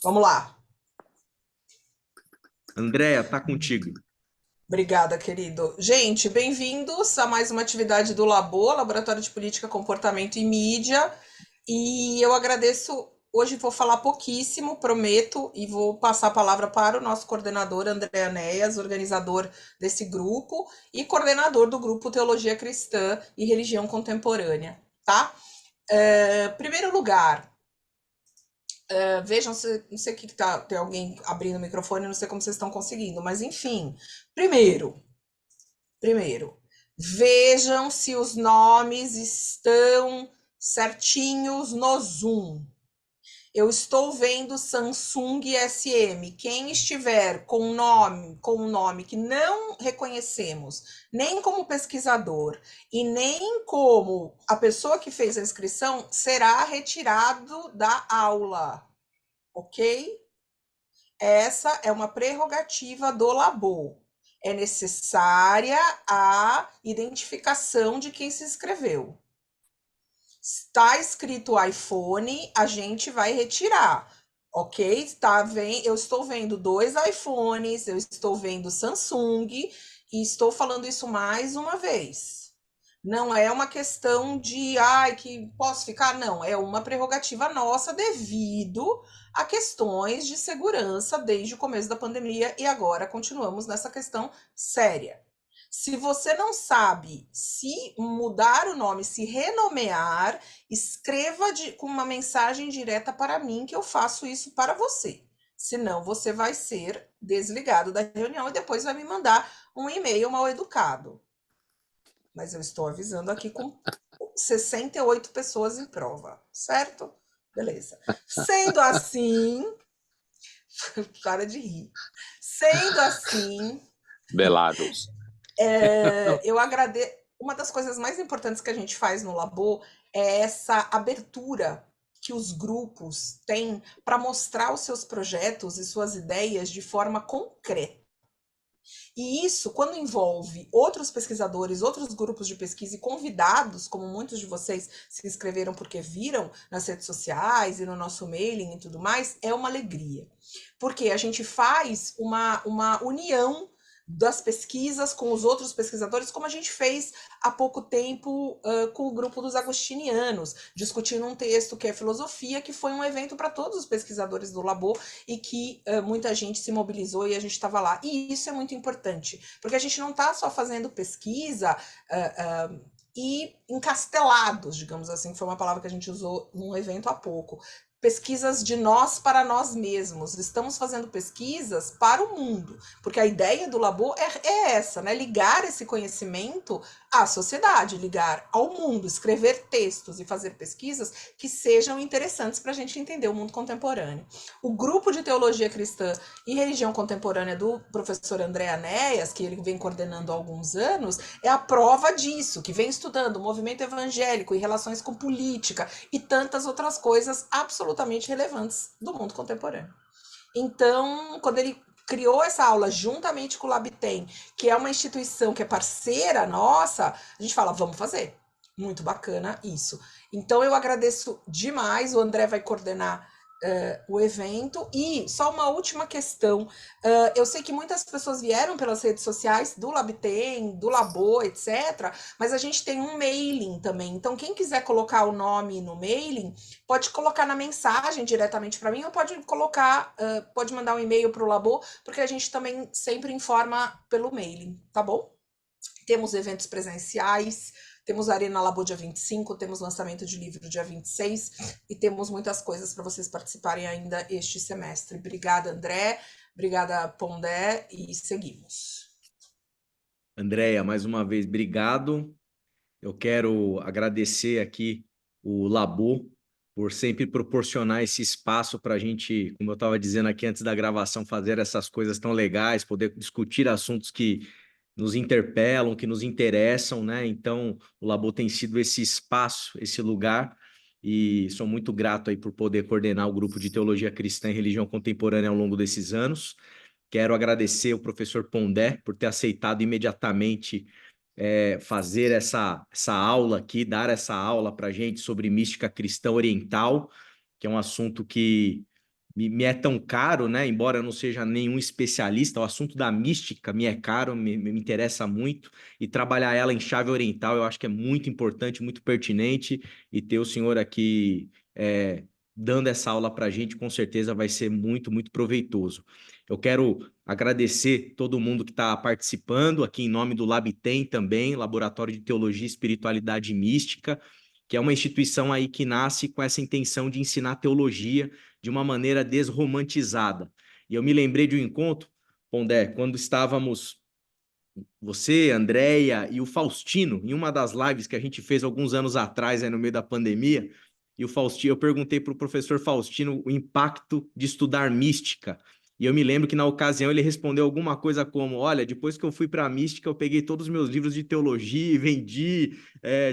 Vamos lá. Andréia, tá contigo. Obrigada, querido. Gente, bem-vindos a mais uma atividade do Labo, Laboratório de Política, Comportamento e Mídia. E eu agradeço. Hoje vou falar pouquíssimo, prometo, e vou passar a palavra para o nosso coordenador, André Anéas, organizador desse grupo e coordenador do grupo Teologia Cristã e Religião Contemporânea, tá? Primeiro lugar, vejam, se, não sei o que tá, tem alguém abrindo o microfone, não sei como vocês estão conseguindo, mas enfim. Primeiro, primeiro, vejam se os nomes estão certinhos no Zoom. Eu estou vendo Samsung SM. Quem estiver com um nome que não reconhecemos, nem como pesquisador e nem como a pessoa que fez a inscrição, será retirado da aula, ok? Essa é uma prerrogativa do Labo. É necessária a identificação de quem se inscreveu. Está escrito iPhone, a gente vai retirar, ok? Eu estou vendo dois iPhones, eu estou vendo Samsung e estou falando isso mais uma vez. Não é uma questão de, ai, que posso ficar? Não, é uma prerrogativa nossa devido a questões de segurança desde o começo da pandemia e agora continuamos nessa questão séria. Se você não sabe se mudar o nome, se renomear, escreva com uma mensagem direta para mim que eu faço isso para você. Senão você vai ser desligado da reunião e depois vai me mandar um e-mail mal educado. Mas eu estou avisando aqui com 68 pessoas em prova, certo? Beleza. Sendo assim, para de rir. Sendo assim, Velados. eu agradeço. Uma das coisas mais importantes que a gente faz no Labo é essa abertura que os grupos têm para mostrar os seus projetos e suas ideias de forma concreta. E isso, quando envolve outros pesquisadores, outros grupos de pesquisa e convidados, como muitos de vocês se inscreveram porque viram nas redes sociais e no nosso mailing e tudo mais, é uma alegria. Porque a gente faz uma união das pesquisas com os outros pesquisadores, como a gente fez há pouco tempo com o grupo dos agostinianos, discutindo um texto que é filosofia, que foi um evento para todos os pesquisadores do Labo e que muita gente se mobilizou e a gente estava lá. E isso é muito importante, porque a gente não está só fazendo pesquisa e encastelados, digamos assim, foi uma palavra que a gente usou num evento há pouco. Pesquisas de nós para nós mesmos. Estamos fazendo pesquisas para o mundo, porque a ideia do Labo é essa, né? Ligar esse conhecimento à sociedade, ligar ao mundo, escrever textos e fazer pesquisas que sejam interessantes para a gente entender o mundo contemporâneo. O grupo de teologia cristã e religião contemporânea do professor André Anéas, que ele vem coordenando há alguns anos, é a prova disso, que vem estudando o movimento evangélico e relações com política e tantas outras coisas absolutamente relevantes do mundo contemporâneo. Então, quando ele criou essa aula juntamente com o Labtem, que é uma instituição que é parceira nossa, a gente fala, vamos fazer. Muito bacana isso. Então, eu agradeço demais. O André vai coordenar o evento. E só uma última questão. Eu sei que muitas pessoas vieram pelas redes sociais do Labtem, do Labo, etc. Mas a gente tem um mailing também. Então, quem quiser colocar o nome no mailing, pode colocar na mensagem diretamente para mim ou pode colocar, pode mandar um e-mail para o Labo, porque a gente também sempre informa pelo mailing, tá bom? Temos eventos presenciais, temos Arena Labo dia 25, temos lançamento de livro dia 26 e temos muitas coisas para vocês participarem ainda este semestre. Obrigada, André. Obrigada, Pondé. E seguimos. Andréia, mais uma vez, obrigado. Eu quero agradecer aqui o Labo por sempre proporcionar esse espaço para a gente, como eu estava dizendo aqui antes da gravação, fazer essas coisas tão legais, poder discutir assuntos que nos interpelam, que nos interessam, né? Então, o Labo tem sido esse espaço, esse lugar, e sou muito grato aí por poder coordenar o grupo de Teologia Cristã e Religião Contemporânea ao longo desses anos. Quero agradecer o professor Pondé por ter aceitado imediatamente fazer essa aula aqui, dar essa aula para a gente sobre mística cristã oriental, que é um assunto que me é tão caro, né? Embora eu não seja nenhum especialista, o assunto da mística me é caro, me interessa muito, e trabalhar ela em chave oriental eu acho que é muito importante, muito pertinente, e ter o senhor aqui dando essa aula para a gente, com certeza vai ser muito, muito proveitoso. Eu quero agradecer todo mundo que está participando, aqui em nome do Labtem também, Laboratório de Teologia, Espiritualidade e Mística, que é uma instituição aí que nasce com essa intenção de ensinar teologia de uma maneira desromantizada. E eu me lembrei de um encontro, Pondé, quando estávamos você, Andréia e o Faustino, em uma das lives que a gente fez alguns anos atrás, aí no meio da pandemia, e o Faustino, eu perguntei para o professor Faustino o impacto de estudar mística. E eu me lembro que na ocasião ele respondeu alguma coisa como: olha, depois que eu fui para a mística, eu peguei todos os meus livros de teologia e vendi,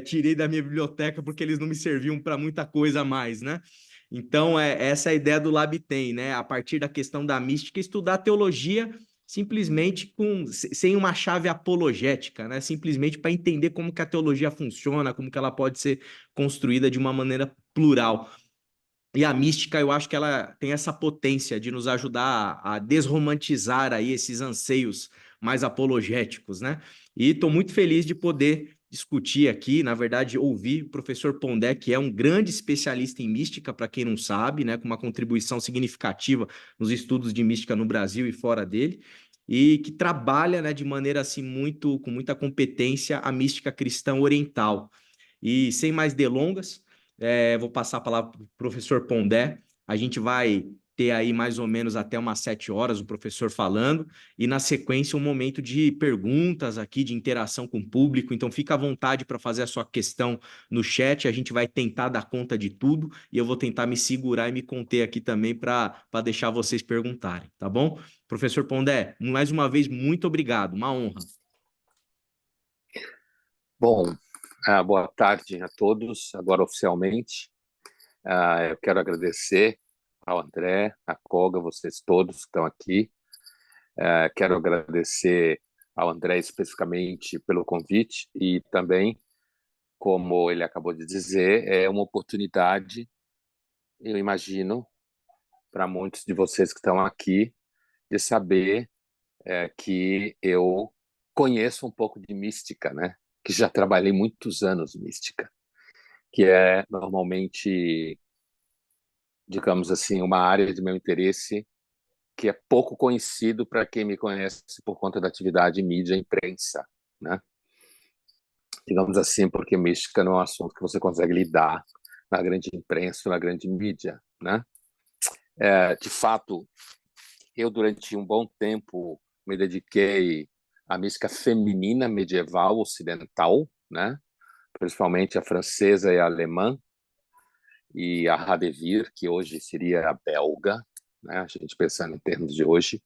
tirei da minha biblioteca porque eles não me serviam para muita coisa a mais, né? Então, essa é a ideia do Labtem, né? A partir da questão da mística, estudar teologia simplesmente sem uma chave apologética, né? Simplesmente para entender como que a teologia funciona, como que ela pode ser construída de uma maneira plural. E a mística, eu acho que ela tem essa potência de nos ajudar a desromantizar aí esses anseios mais apologéticos, né? E estou muito feliz de poder discutir aqui, na verdade, ouvir o professor Pondé, que é um grande especialista em mística, para quem não sabe, né, com uma contribuição significativa nos estudos de mística no Brasil e fora dele, e que trabalha, né, de maneira assim com muita competência a mística cristã oriental. E sem mais delongas, vou passar a palavra para o professor Pondé. A gente vai ter aí mais ou menos até umas 7 horas o professor falando, e na sequência um momento de perguntas aqui, de interação com o público. Então fica à vontade para fazer a sua questão no chat, a gente vai tentar dar conta de tudo, e eu vou tentar me segurar e me conter aqui também para deixar vocês perguntarem, tá bom? Professor Pondé, mais uma vez, muito obrigado, uma honra. Bom, boa tarde a todos, agora oficialmente. Eu quero agradecer ao André, a Koga, vocês todos que estão aqui. Quero agradecer ao André especificamente pelo convite e também, como ele acabou de dizer, é uma oportunidade, eu imagino, para muitos de vocês que estão aqui, de saber que eu conheço um pouco de mística, né? Que já trabalhei muitos anos mística, que é normalmente, digamos assim, uma área de meu interesse que é pouco conhecido para quem me conhece por conta da atividade mídia e imprensa, né? Digamos assim, porque mística não é um assunto que você consegue lidar na grande imprensa, na grande mídia, né? De fato, eu durante um bom tempo me dediquei à mística feminina medieval ocidental, né? Principalmente a francesa e a alemã, e a Radevir, que hoje seria a belga, né? A gente pensando em termos de hoje,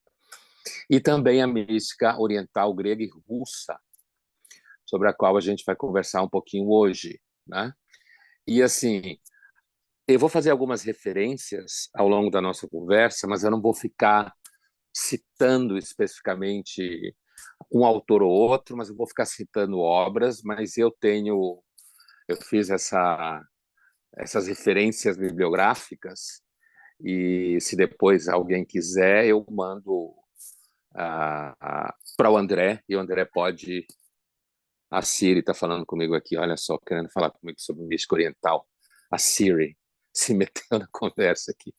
e também a mística oriental grega e russa, sobre a qual a gente vai conversar um pouquinho hoje, né? E assim, eu vou fazer algumas referências ao longo da nossa conversa, mas eu não vou ficar citando especificamente um autor ou outro, mas eu vou ficar citando obras, mas eu fiz essas referências bibliográficas, e se depois alguém quiser, eu mando para o André, e o André pode... A Siri está falando comigo aqui, olha só, querendo falar comigo sobre mística oriental. A Siri se meteu na conversa aqui.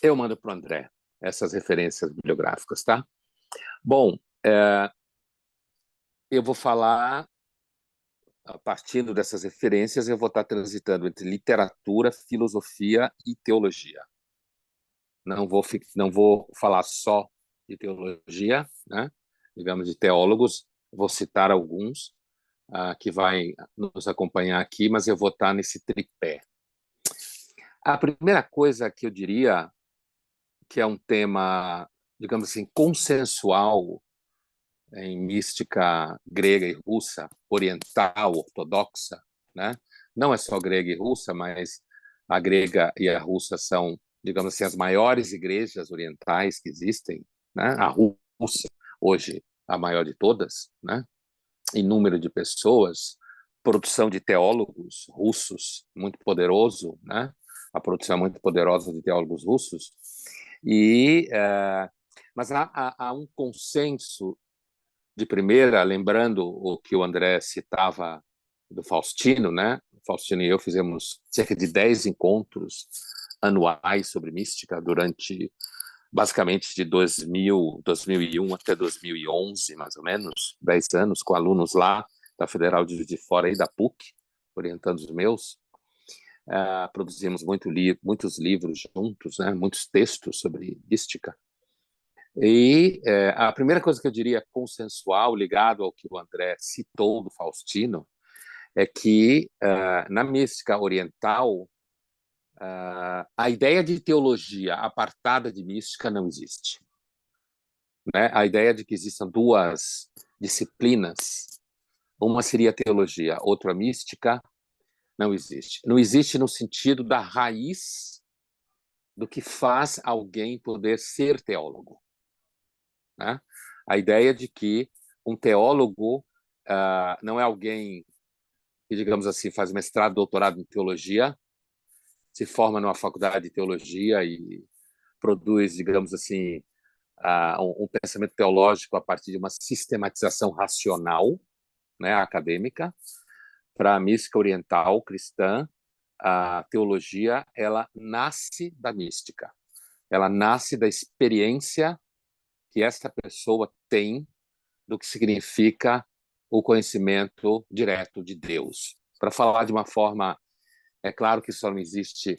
Eu mando para o André essas referências bibliográficas, tá? Bom, eu vou falar, a partir dessas referências, eu vou estar transitando entre literatura, filosofia e teologia. Não vou falar só de teologia, né? Digamos, de teólogos, vou citar alguns que vai nos acompanhar aqui, mas eu vou estar nesse tripé. A primeira coisa que eu diria, que é um tema, digamos assim, consensual em mística grega e russa, oriental, ortodoxa, né? Não é só grega e russa, mas a grega e a russa são, digamos assim, as maiores igrejas orientais que existem, né? A Rússia, hoje, a maior de todas, né? Em número de pessoas, produção de teólogos russos muito poderoso, né? a produção é muito poderosa de teólogos russos, mas há um consenso de primeira, lembrando o que o André citava do Faustino, né? O Faustino e eu fizemos cerca de 10 encontros anuais sobre mística durante, basicamente, de 2001 até 2011, mais ou menos, 10 anos, com alunos lá da Federal de Juiz de Fora e da PUC, orientando os meus. Produzimos muitos livros juntos, né? Muitos textos sobre mística. E a primeira coisa que eu diria consensual, ligado ao que o André citou do Faustino, é que na mística oriental, a ideia de teologia apartada de mística não existe. Né? A ideia de que existam duas disciplinas, uma seria a teologia, outra a mística, não existe. Não existe no sentido da raiz do que faz alguém poder ser teólogo. Né? A ideia de que um teólogo não é alguém que, digamos assim, faz mestrado, doutorado em teologia, se forma numa faculdade de teologia e produz, digamos assim, um pensamento teológico a partir de uma sistematização racional, né, acadêmica. Para a mística oriental cristã, a teologia ela nasce da mística, ela nasce da experiência que essa pessoa tem do que significa o conhecimento direto de Deus. Para falar de uma forma, é claro que só não existe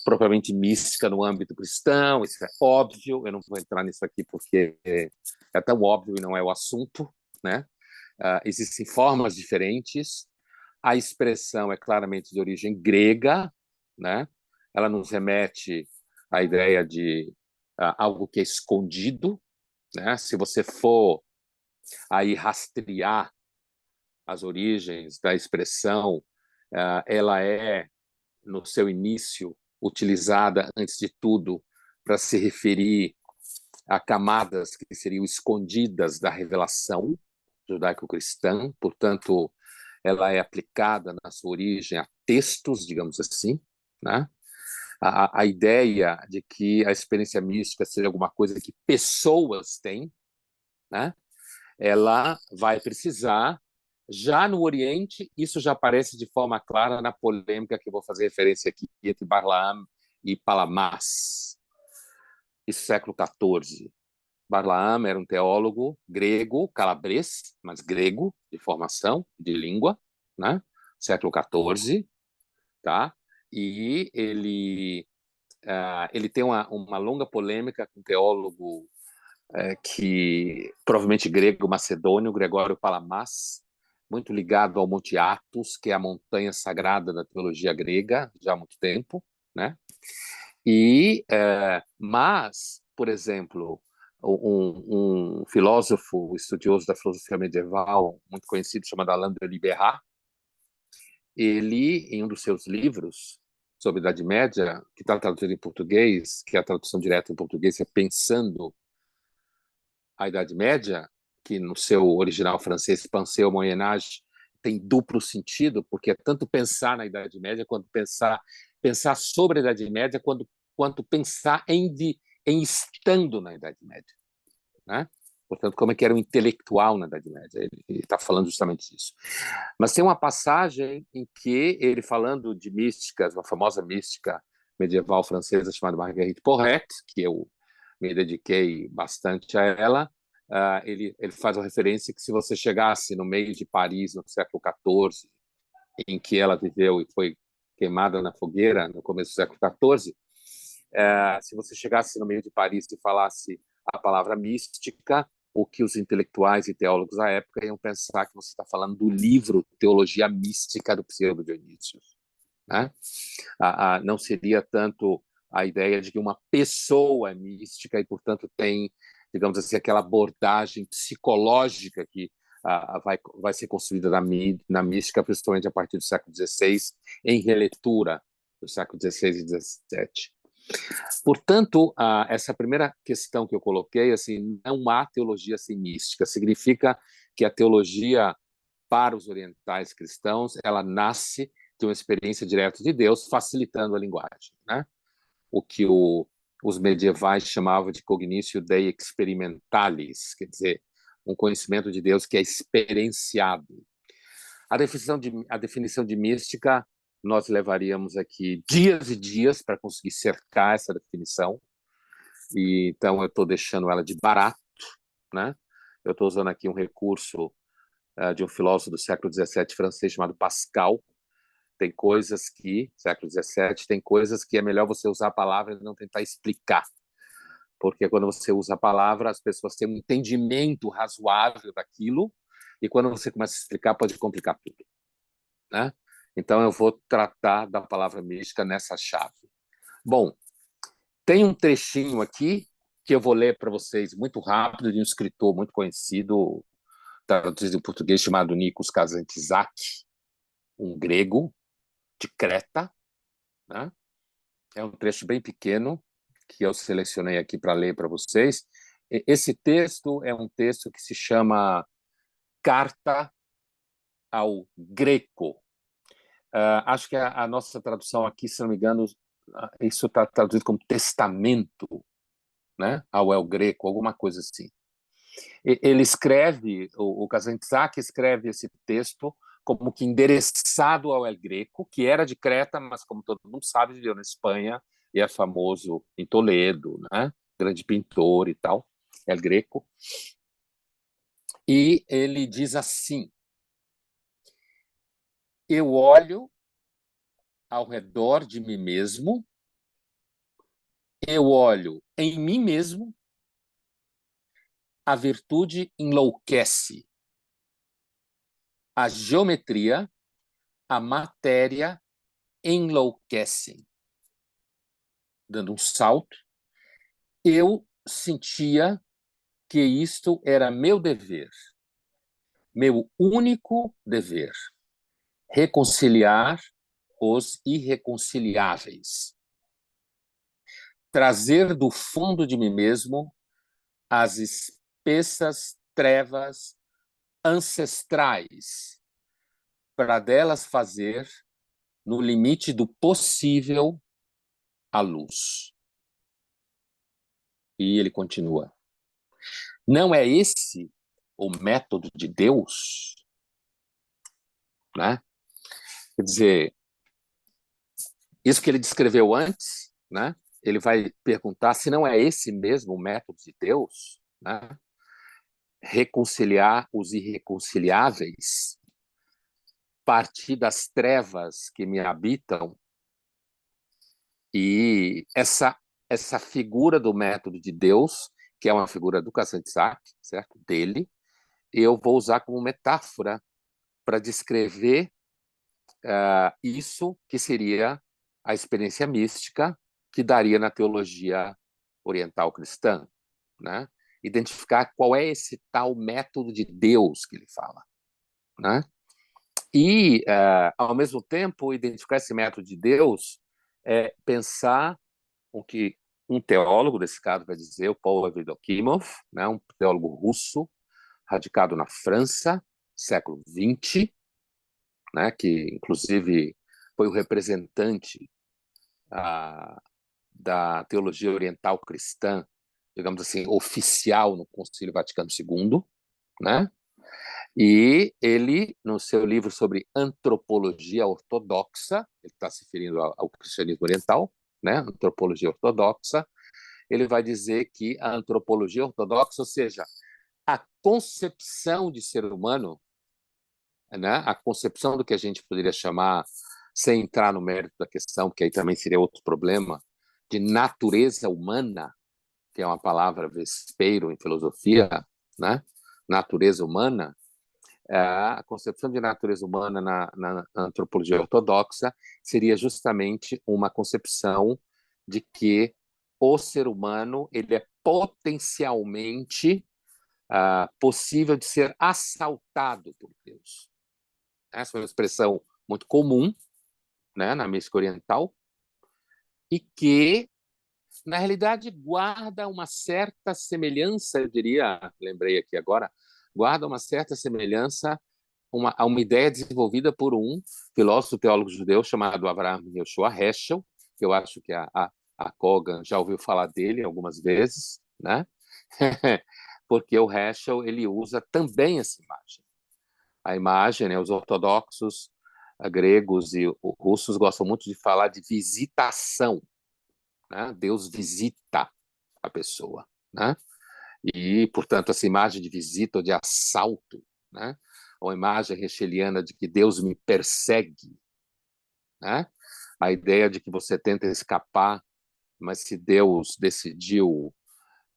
propriamente mística no âmbito cristão, isso é óbvio, eu não vou entrar nisso aqui porque é tão óbvio e não é o assunto, né? Existem formas diferentes, a expressão é claramente de origem grega, né? Ela nos remete à ideia de algo que é escondido, né? Se você for aí rastrear as origens da expressão, ela é, no seu início, utilizada, antes de tudo, para se referir a camadas que seriam escondidas da revelação judaico-cristã, portanto, ela é aplicada na sua origem a textos, digamos assim, né? A ideia de que a experiência mística seja alguma coisa que pessoas têm, né? Ela vai precisar, já no Oriente, isso já aparece de forma clara na polêmica que eu vou fazer referência aqui entre Barlaam e Palamas, isso século XIV. Barlaam era um teólogo grego, calabrês, mas grego, de formação, de língua, né? Século XIV, tá? E ele tem uma longa polêmica com um teólogo que provavelmente grego macedônio, Gregório Palamas, muito ligado ao Monte Athos, que é a montanha sagrada da teologia grega, já há muito tempo, né? Mas, por exemplo, um filósofo estudioso da filosofia medieval muito conhecido chamado Alain de Libérat, ele, em um dos seus livros sobre a Idade Média, que está traduzido em português, que é a tradução direta em português é Pensando a Idade Média, que no seu original francês, Pensée au Moyen Âge, tem duplo sentido, porque é tanto pensar na Idade Média quanto pensar sobre a Idade Média, quanto pensar em estando na Idade Média, né? Portanto, como é que era o intelectual na Idade Média? Ele está falando justamente disso. Mas tem uma passagem em que ele, falando de místicas, uma famosa mística medieval francesa chamada Marguerite Porret, que eu me dediquei bastante a ela, ele faz uma referência que se você chegasse no meio de Paris no século XIV, em que ela viveu e foi queimada na fogueira no começo do século XIV, se você chegasse no meio de Paris e falasse a palavra mística, o que os intelectuais e teólogos da época iam pensar que você está falando do livro Teologia Mística do Pseudo Dionísio, né? Não seria tanto a ideia de que uma pessoa é mística e, portanto, tem, digamos assim, aquela abordagem psicológica que vai ser construída na mística, principalmente a partir do século XVI, em releitura do século XVI e XVII. Portanto, essa primeira questão que eu coloquei, assim, não há teologia sem mística, significa que a teologia para os orientais cristãos, ela nasce de uma experiência direta de Deus, facilitando a linguagem, né? O que os medievais chamavam de cognitio Dei experimentalis, quer dizer, um conhecimento de Deus que é experienciado. A definição de mística, nós levaríamos aqui dias e dias para conseguir cercar essa definição, e então eu estou deixando ela de barato, né? Eu estou usando aqui um recurso de um filósofo do século XVII francês chamado Pascal. Tem coisas que, século XVII, tem coisas que é melhor você usar a palavra e não tentar explicar, porque quando você usa a palavra, as pessoas têm um entendimento razoável daquilo, e quando você começa a explicar, pode complicar tudo, né? Então, eu vou tratar da palavra mística nessa chave. Bom, tem um trechinho aqui que eu vou ler para vocês muito rápido, de um escritor muito conhecido, traduzido em português, chamado Nikos Kazantzakis, um grego de Creta, né? É um trecho bem pequeno que eu selecionei aqui para ler para vocês. Esse texto é um texto que se chama Carta ao Greco. Acho que a nossa tradução aqui, se não me engano, isso está traduzido como testamento, né? Ao El Greco, alguma coisa assim. Ele escreve, o Kazantzakis escreve esse texto como que endereçado ao El Greco, que era de Creta, mas, como todo mundo sabe, viveu na Espanha e é famoso em Toledo, né? Grande pintor e tal, El Greco. E ele diz assim: eu olho ao redor de mim mesmo, eu olho em mim mesmo, a virtude enlouquece, a geometria, a matéria enlouquecem. Dando um salto, eu sentia que isto era meu dever, meu único dever, reconciliar os irreconciliáveis, trazer do fundo de mim mesmo as espessas trevas ancestrais, para delas fazer, no limite do possível, a luz. E ele continua: não é esse o método de Deus? Né? Quer dizer, isso que ele descreveu antes, né? Ele vai perguntar se não é esse mesmo o método de Deus, né? Reconciliar os irreconciliáveis, partir das trevas que me habitam. E essa figura do método de Deus, que é uma figura do Kazantzakis, certo? Dele, eu vou usar como metáfora para descrever isso que seria a experiência mística que daria na teologia oriental cristã, né? Identificar qual é esse tal método de Deus que ele fala, né? E, ao mesmo tempo, identificar esse método de Deus é pensar o que um teólogo, desse caso, vai dizer, o Paul Evdokimov, né? Um teólogo russo, radicado na França, século XX, né? Que, inclusive, foi o representante da teologia oriental cristã, digamos assim, oficial no Concílio Vaticano II, né? E ele, no seu livro sobre antropologia ortodoxa, ele está se referindo ao cristianismo oriental, né? Antropologia ortodoxa, ele vai dizer que a antropologia ortodoxa, ou seja, a concepção de ser humano, né? A concepção do que a gente poderia chamar, sem entrar no mérito da questão, que aí também seria outro problema, de natureza humana, que é uma palavra vespeiro em filosofia, né? Natureza humana, a concepção de natureza humana na antropologia ortodoxa seria justamente uma concepção de que o ser humano ele é potencialmente possível de ser assaltado por Deus. Essa é uma expressão muito comum, né, na mística oriental, e que, na realidade, guarda uma certa semelhança, eu diria, lembrei aqui agora, guarda uma certa semelhança uma ideia desenvolvida por um filósofo teólogo judeu chamado Avraham Yoshua Heschel, que eu acho que a Kogan já ouviu falar dele algumas vezes, né? Porque o Heschel ele usa também essa imagem. A imagem, né, os ortodoxos gregos e russos gostam muito de falar de visitação, né? Deus visita a pessoa, né? E, portanto, essa imagem de visita ou de assalto, né? Ou a imagem hegeliana de que Deus me persegue, né? A ideia de que você tenta escapar, mas se Deus decidiu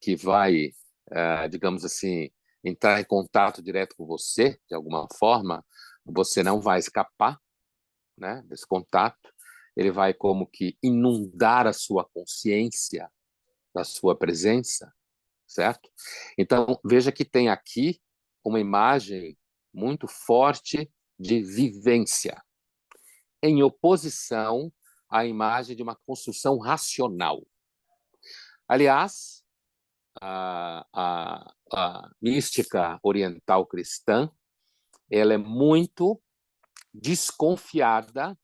que vai, digamos assim, entrar em contato direto com você, de alguma forma, você não vai escapar, né, desse contato. Ele vai como que inundar a sua consciência da sua presença, certo? Então, veja que tem aqui uma imagem muito forte de vivência, em oposição à imagem de uma construção racional. Aliás, a mística oriental cristã ela é muito desconfiada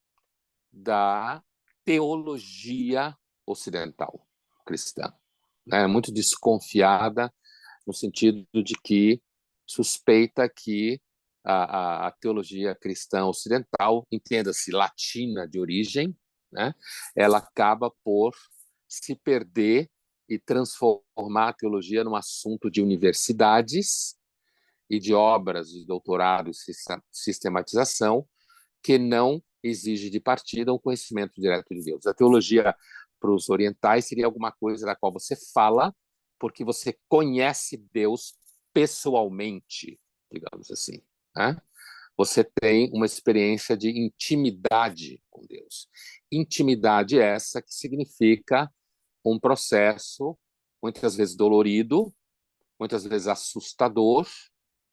da teologia ocidental cristã, né? Muito desconfiada no sentido de que suspeita que a teologia cristã ocidental, entenda-se latina de origem, né? Ela acaba por se perder e transformar a teologia num assunto de universidades e de obras de doutorado e sistematização que não exige de partida um conhecimento direto de Deus. A teologia para os orientais seria alguma coisa da qual você fala porque você conhece Deus pessoalmente, digamos assim, né? Você tem uma experiência de intimidade com Deus. Intimidade essa que significa um processo muitas vezes dolorido, muitas vezes assustador,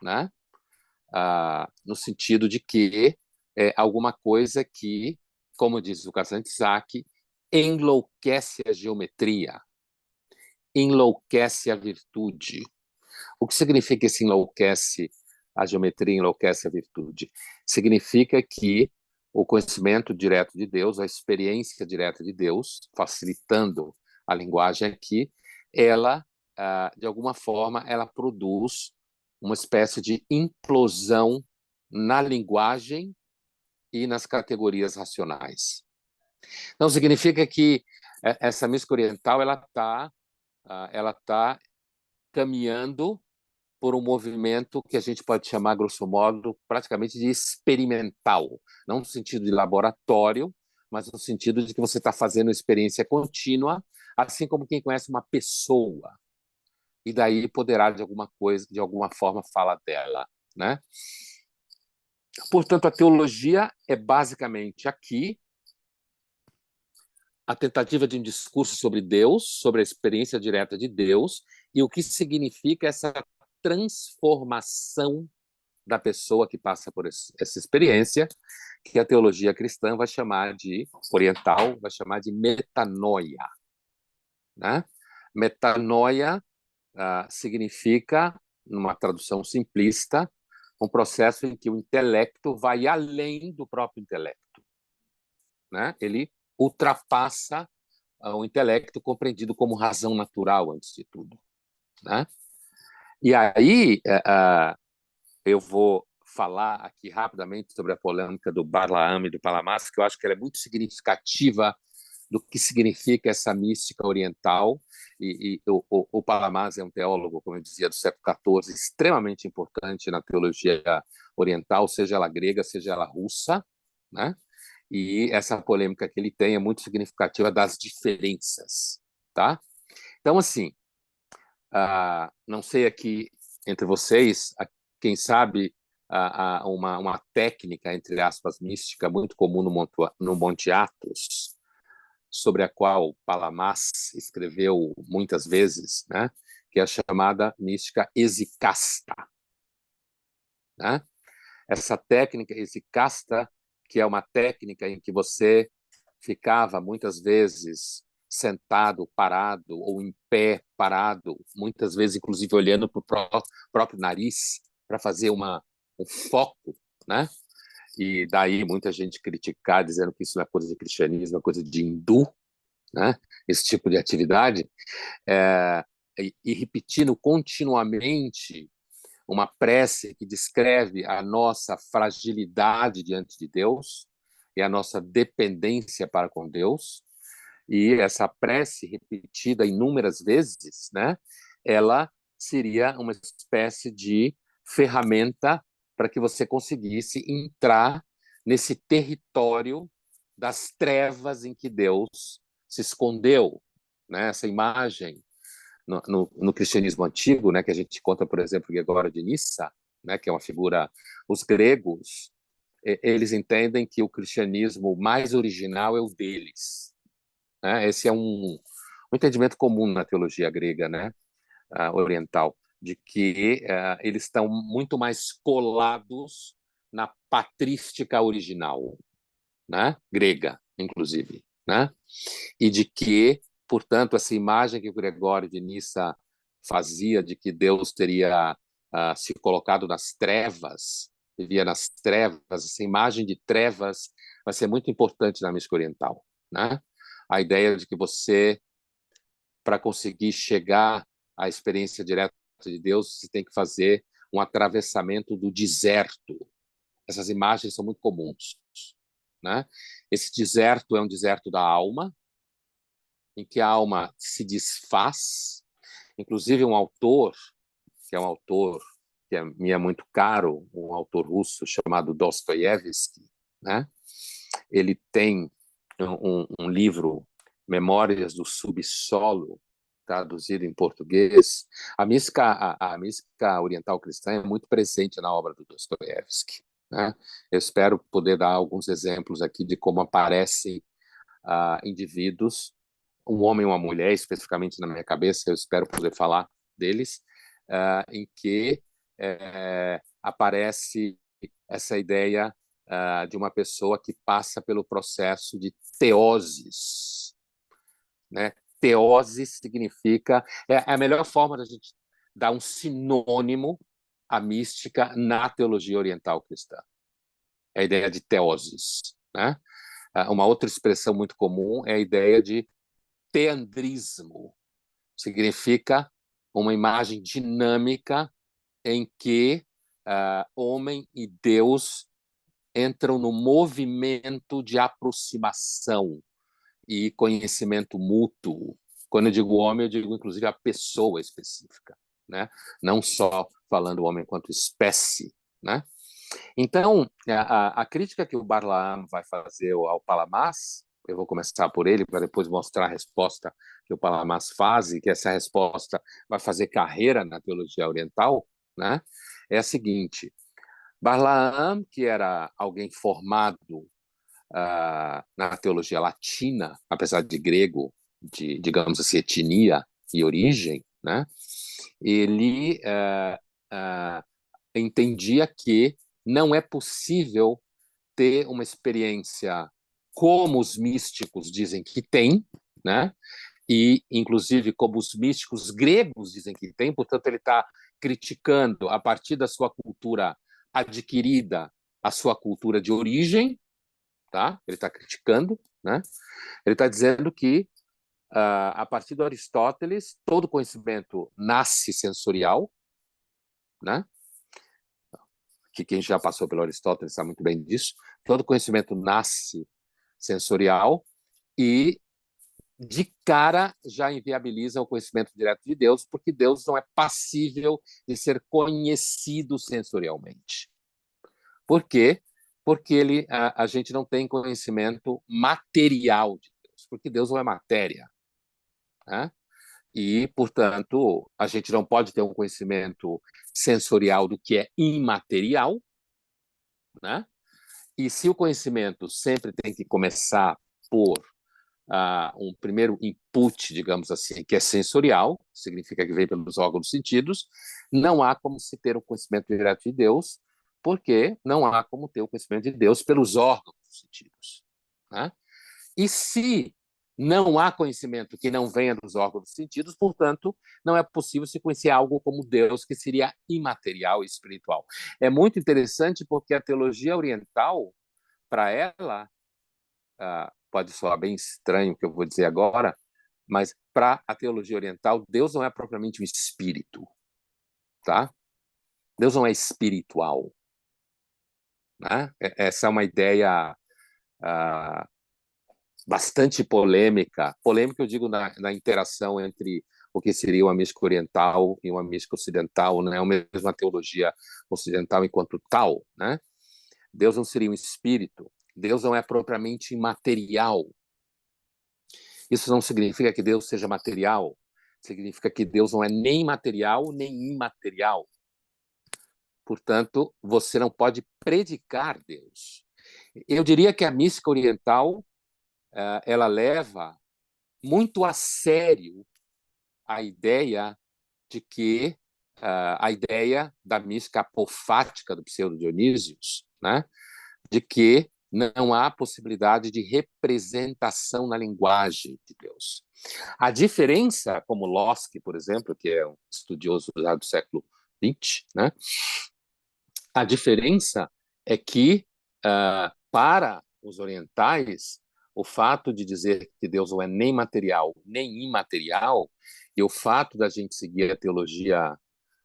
né? No sentido de que é alguma coisa que, como diz o Kazan Isaac, enlouquece a geometria, enlouquece a virtude. O que significa esse enlouquece a geometria, enlouquece a virtude? Significa que o conhecimento direto de Deus, a experiência direta de Deus, facilitando a linguagem aqui, ela, de alguma forma, ela produz uma espécie de implosão na linguagem e nas categorias racionais. Então, significa que essa mística oriental ela tá caminhando por um movimento que a gente pode chamar, grosso modo, praticamente de experimental, não no sentido de laboratório, mas no sentido de que você está fazendo uma experiência contínua, assim como quem conhece uma pessoa, e daí poderá, de alguma coisa, de alguma forma, falar dela, né? Portanto, a teologia é basicamente aqui a tentativa de um discurso sobre Deus, sobre a experiência direta de Deus, e o que significa essa transformação da pessoa que passa por essa experiência, que a teologia cristã vai chamar de, oriental, vai chamar de metanoia, né? Metanoia significa, numa tradução simplista, um processo em que o intelecto vai além do próprio intelecto, né? Ele ultrapassa o intelecto compreendido como razão natural, antes de tudo, né? E aí eu vou falar aqui rapidamente sobre a polêmica do Balaam e do Palamas, que eu acho que ela é muito significativa do que significa essa mística oriental. E o Palamas é um teólogo, como eu dizia, do século XIV, extremamente importante na teologia oriental, seja ela grega, seja ela russa, né? E essa polêmica que ele tem é muito significativa das diferenças, tá? Então, assim, não sei aqui entre vocês, quem sabe uma técnica, entre aspas, mística muito comum no Monte Athos, sobre a qual Palamas escreveu muitas vezes, né? Que é a chamada mística exicasta, né? Essa técnica exicasta, que é uma técnica em que você ficava muitas vezes sentado, parado, ou em pé, parado, muitas vezes, inclusive, olhando para o próprio nariz, para fazer um foco, né? E daí muita gente criticar, dizendo que isso não é coisa de cristianismo, é coisa de hindu, né? Esse tipo de atividade, e repetindo continuamente uma prece que descreve a nossa fragilidade diante de Deus e a nossa dependência para com Deus. E essa prece repetida inúmeras vezes, né? Ela seria uma espécie de ferramenta para que você conseguisse entrar nesse território das trevas em que Deus se escondeu, né? Essa imagem no cristianismo antigo, né, que a gente conta, por exemplo, Gregório de Nissa, né, que é uma figura, os gregos, eles entendem que o cristianismo mais original é o deles, né? Esse é um entendimento comum na teologia grega, né, oriental, de que eles estão muito mais colados na patrística original, né, grega, inclusive, né? E de que, portanto, essa imagem que o Gregório de Nissa fazia de que Deus teria se colocado nas trevas, vivia nas trevas, essa imagem de trevas vai ser muito importante na mística oriental, né? A ideia de que você, para conseguir chegar à experiência direta de Deus, você tem que fazer um atravessamento do deserto. Essas imagens são muito comuns, né? Esse deserto é um deserto da alma, em que a alma se desfaz. Inclusive, um autor, que é um autor que me é muito caro, um autor russo chamado Dostoiévski, né? Ele tem um livro, Memórias do Subsolo, traduzido em português. A mística oriental cristã é muito presente na obra do Dostoiévski, né? Eu espero poder dar alguns exemplos aqui de como aparecem indivíduos, um homem e uma mulher, especificamente na minha cabeça, eu espero poder falar deles, em que aparece essa ideia de uma pessoa que passa pelo processo de teoses, né? Teose significa a melhor forma da gente dar um sinônimo à mística na teologia oriental cristã. É a ideia de teoses, né? Uma outra expressão muito comum é a ideia de teandrismo. Significa uma imagem dinâmica em que homem e Deus entram no movimento de aproximação e conhecimento mútuo. Quando eu digo homem, eu digo inclusive a pessoa específica, né? Não só falando o homem enquanto espécie, né? Então, a crítica que o Barlaam vai fazer ao Palamas, eu vou começar por ele, para depois mostrar a resposta que o Palamas faz, e que essa resposta vai fazer carreira na teologia oriental, né? É a seguinte: Barlaam, que era alguém formado na teologia latina, apesar de grego, de, digamos assim, etnia e origem, né? Ele entendia que não é possível ter uma experiência como os místicos dizem que tem, né? E, inclusive, como os místicos gregos dizem que tem, portanto, ele está criticando, a partir da sua cultura adquirida, a sua cultura de origem, tá? Ele está criticando, né? Ele está dizendo que, a partir do Aristóteles, todo conhecimento nasce sensorial, né? Que quem já passou pelo Aristóteles sabe muito bem disso. Todo conhecimento nasce sensorial e, de cara, já inviabiliza o conhecimento direto de Deus, porque Deus não é passível de ser conhecido sensorialmente. Por quê? Porque a gente não tem conhecimento material de Deus, porque Deus não é matéria, né? E, portanto, a gente não pode ter um conhecimento sensorial do que é imaterial, né? E se o conhecimento sempre tem que começar por um primeiro input, digamos assim, que é sensorial, significa que vem pelos órgãos dos sentidos, não há como se ter um conhecimento direto de Deus, porque não há como ter o conhecimento de Deus pelos órgãos dos sentidos, né? E se Não há conhecimento que não venha dos órgãos dos sentidos, portanto, não é possível se conhecer algo como Deus, que seria imaterial e espiritual. É muito interessante porque a teologia oriental, para ela, pode soar bem estranho o que eu vou dizer agora, mas para a teologia oriental, Deus não é propriamente um espírito, tá? Deus não é espiritual, né? Essa é uma ideia bastante polêmica. Polêmica, eu digo, na interação entre o que seria uma mística oriental e uma mística ocidental, não é a mesma teologia ocidental enquanto tal, né? Deus não seria um espírito, Deus não é propriamente imaterial. Isso não significa que Deus seja material, significa que Deus não é nem material nem imaterial. Portanto, você não pode predicar Deus. Eu diria que a mística oriental ela leva muito a sério a ideia de que a ideia da mística apofática do Pseudo-Dionísios, né, de que não há possibilidade de representação na linguagem de Deus. A diferença, como Losky, por exemplo, que é um estudioso do século XX, né, a diferença é que, para os orientais, o fato de dizer que Deus não é nem material nem imaterial, e o fato da gente seguir a teologia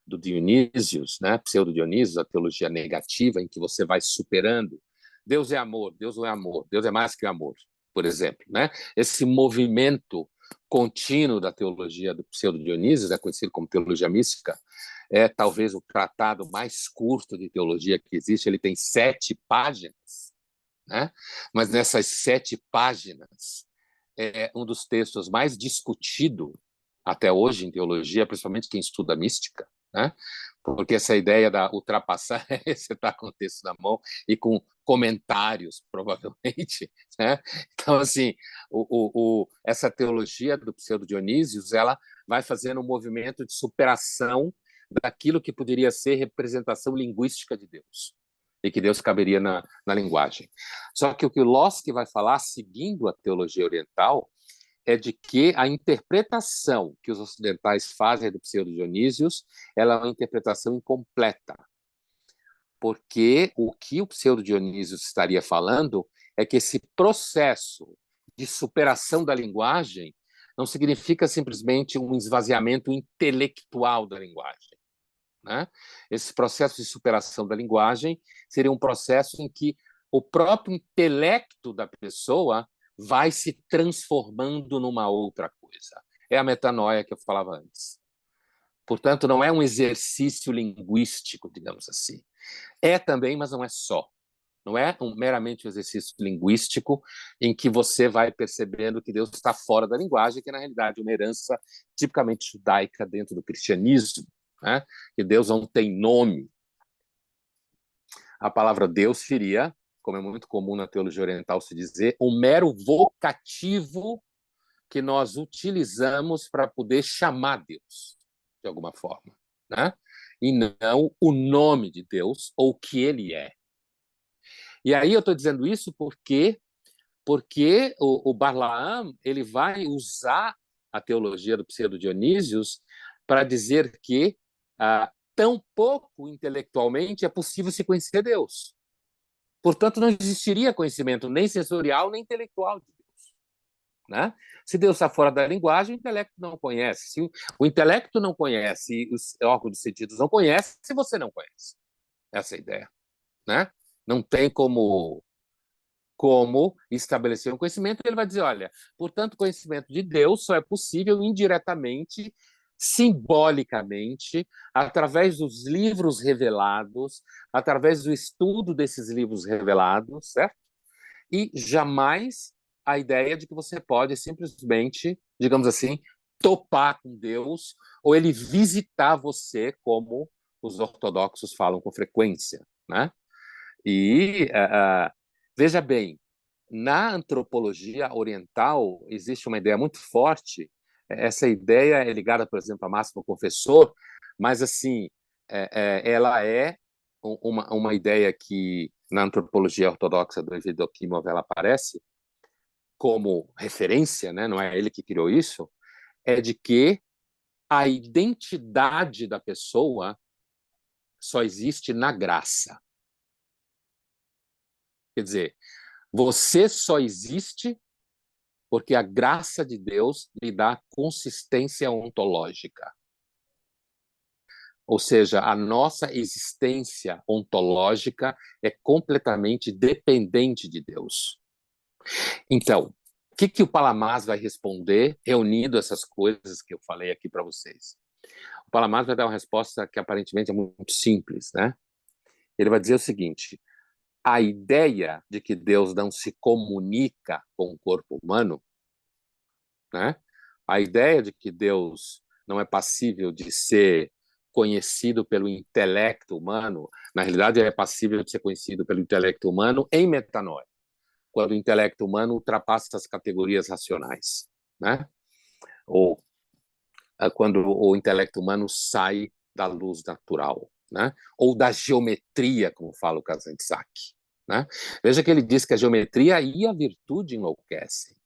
do Dionísios, né, pseudo-Dionísios, a teologia negativa, em que você vai superando. Deus é amor, Deus não é amor, Deus é mais que amor, por exemplo. Né? Esse movimento contínuo da teologia do pseudo-Dionísios, é conhecido como teologia mística, é talvez o tratado mais curto de teologia que existe. Ele tem 7 páginas, né? Mas nessas 7 páginas é um dos textos mais discutido até hoje em teologia, principalmente quem estuda mística, né? Porque essa ideia da ultrapassar, você está com o texto na mão e com comentários, provavelmente, né? Então, assim, essa teologia do Pseudo-Dionísios, ela vai fazendo um movimento de superação daquilo que poderia ser representação linguística de Deus, e que Deus caberia na linguagem. Só que o que o Losky vai falar, seguindo a teologia oriental, é de que a interpretação que os ocidentais fazem do Pseudo-Dionísios, ela é uma interpretação incompleta, porque o que o Pseudo-Dionísios estaria falando é que esse processo de superação da linguagem não significa simplesmente um esvaziamento intelectual da linguagem, né? Esse processo de superação da linguagem seria um processo em que o próprio intelecto da pessoa vai se transformando numa outra coisa. É a metanoia que eu falava antes. Portanto, não é um exercício linguístico, digamos assim. É também, mas não é só. Não é meramente um exercício linguístico em que você vai percebendo que Deus está fora da linguagem, que na realidade é uma herança tipicamente judaica dentro do cristianismo, né? Que Deus não tem nome. A palavra Deus seria, como é muito comum na teologia oriental se dizer, um mero vocativo que nós utilizamos para poder chamar Deus, de alguma forma, né? E não o nome de Deus ou o que ele é. E aí eu estou dizendo isso porque o Barlaam ele vai usar a teologia do Pseudo-Dionísios para dizer que tão pouco intelectualmente é possível se conhecer Deus. Portanto, não existiria conhecimento nem sensorial nem intelectual de Deus, né? Se Deus está fora da linguagem, o intelecto não conhece. Se o intelecto não conhece, os órgãos dos sentidos não conhecem, se você não conhece. Essa é a ideia, né? Não tem como estabelecer um conhecimento. Ele vai dizer, olha, portanto, o conhecimento de Deus só é possível indiretamente, simbolicamente, através dos livros revelados, através do estudo desses livros revelados, certo? E jamais a ideia de que você pode simplesmente, digamos assim, topar com Deus ou ele visitar você, como os ortodoxos falam com frequência, né? E veja bem, na antropologia oriental existe uma ideia muito forte. Essa ideia é ligada, por exemplo, a Máximo Confessor, mas assim ela é uma ideia que na antropologia ortodoxa do Evdokimov ela aparece, como referência, né? Não é ele que criou isso, é de que a identidade da pessoa só existe na graça. Quer dizer, você só existe porque a graça de Deus lhe dá consistência ontológica. Ou seja, a nossa existência ontológica é completamente dependente de Deus. Então, o que o Palamás vai responder, reunindo essas coisas que eu falei aqui para vocês? O Palamás vai dar uma resposta que aparentemente é muito simples, né? Ele vai dizer o seguinte: a ideia de que Deus não se comunica com o corpo humano, né? A ideia de que Deus não é passível de ser conhecido pelo intelecto humano, na realidade é passível de ser conhecido pelo intelecto humano em metanoia, quando o intelecto humano ultrapassa as categorias racionais, né? Ou quando o intelecto humano sai da luz natural, né? Ou da geometria, como fala o Kazantzak, né? Veja que ele diz que a geometria e a virtude enlouquecem,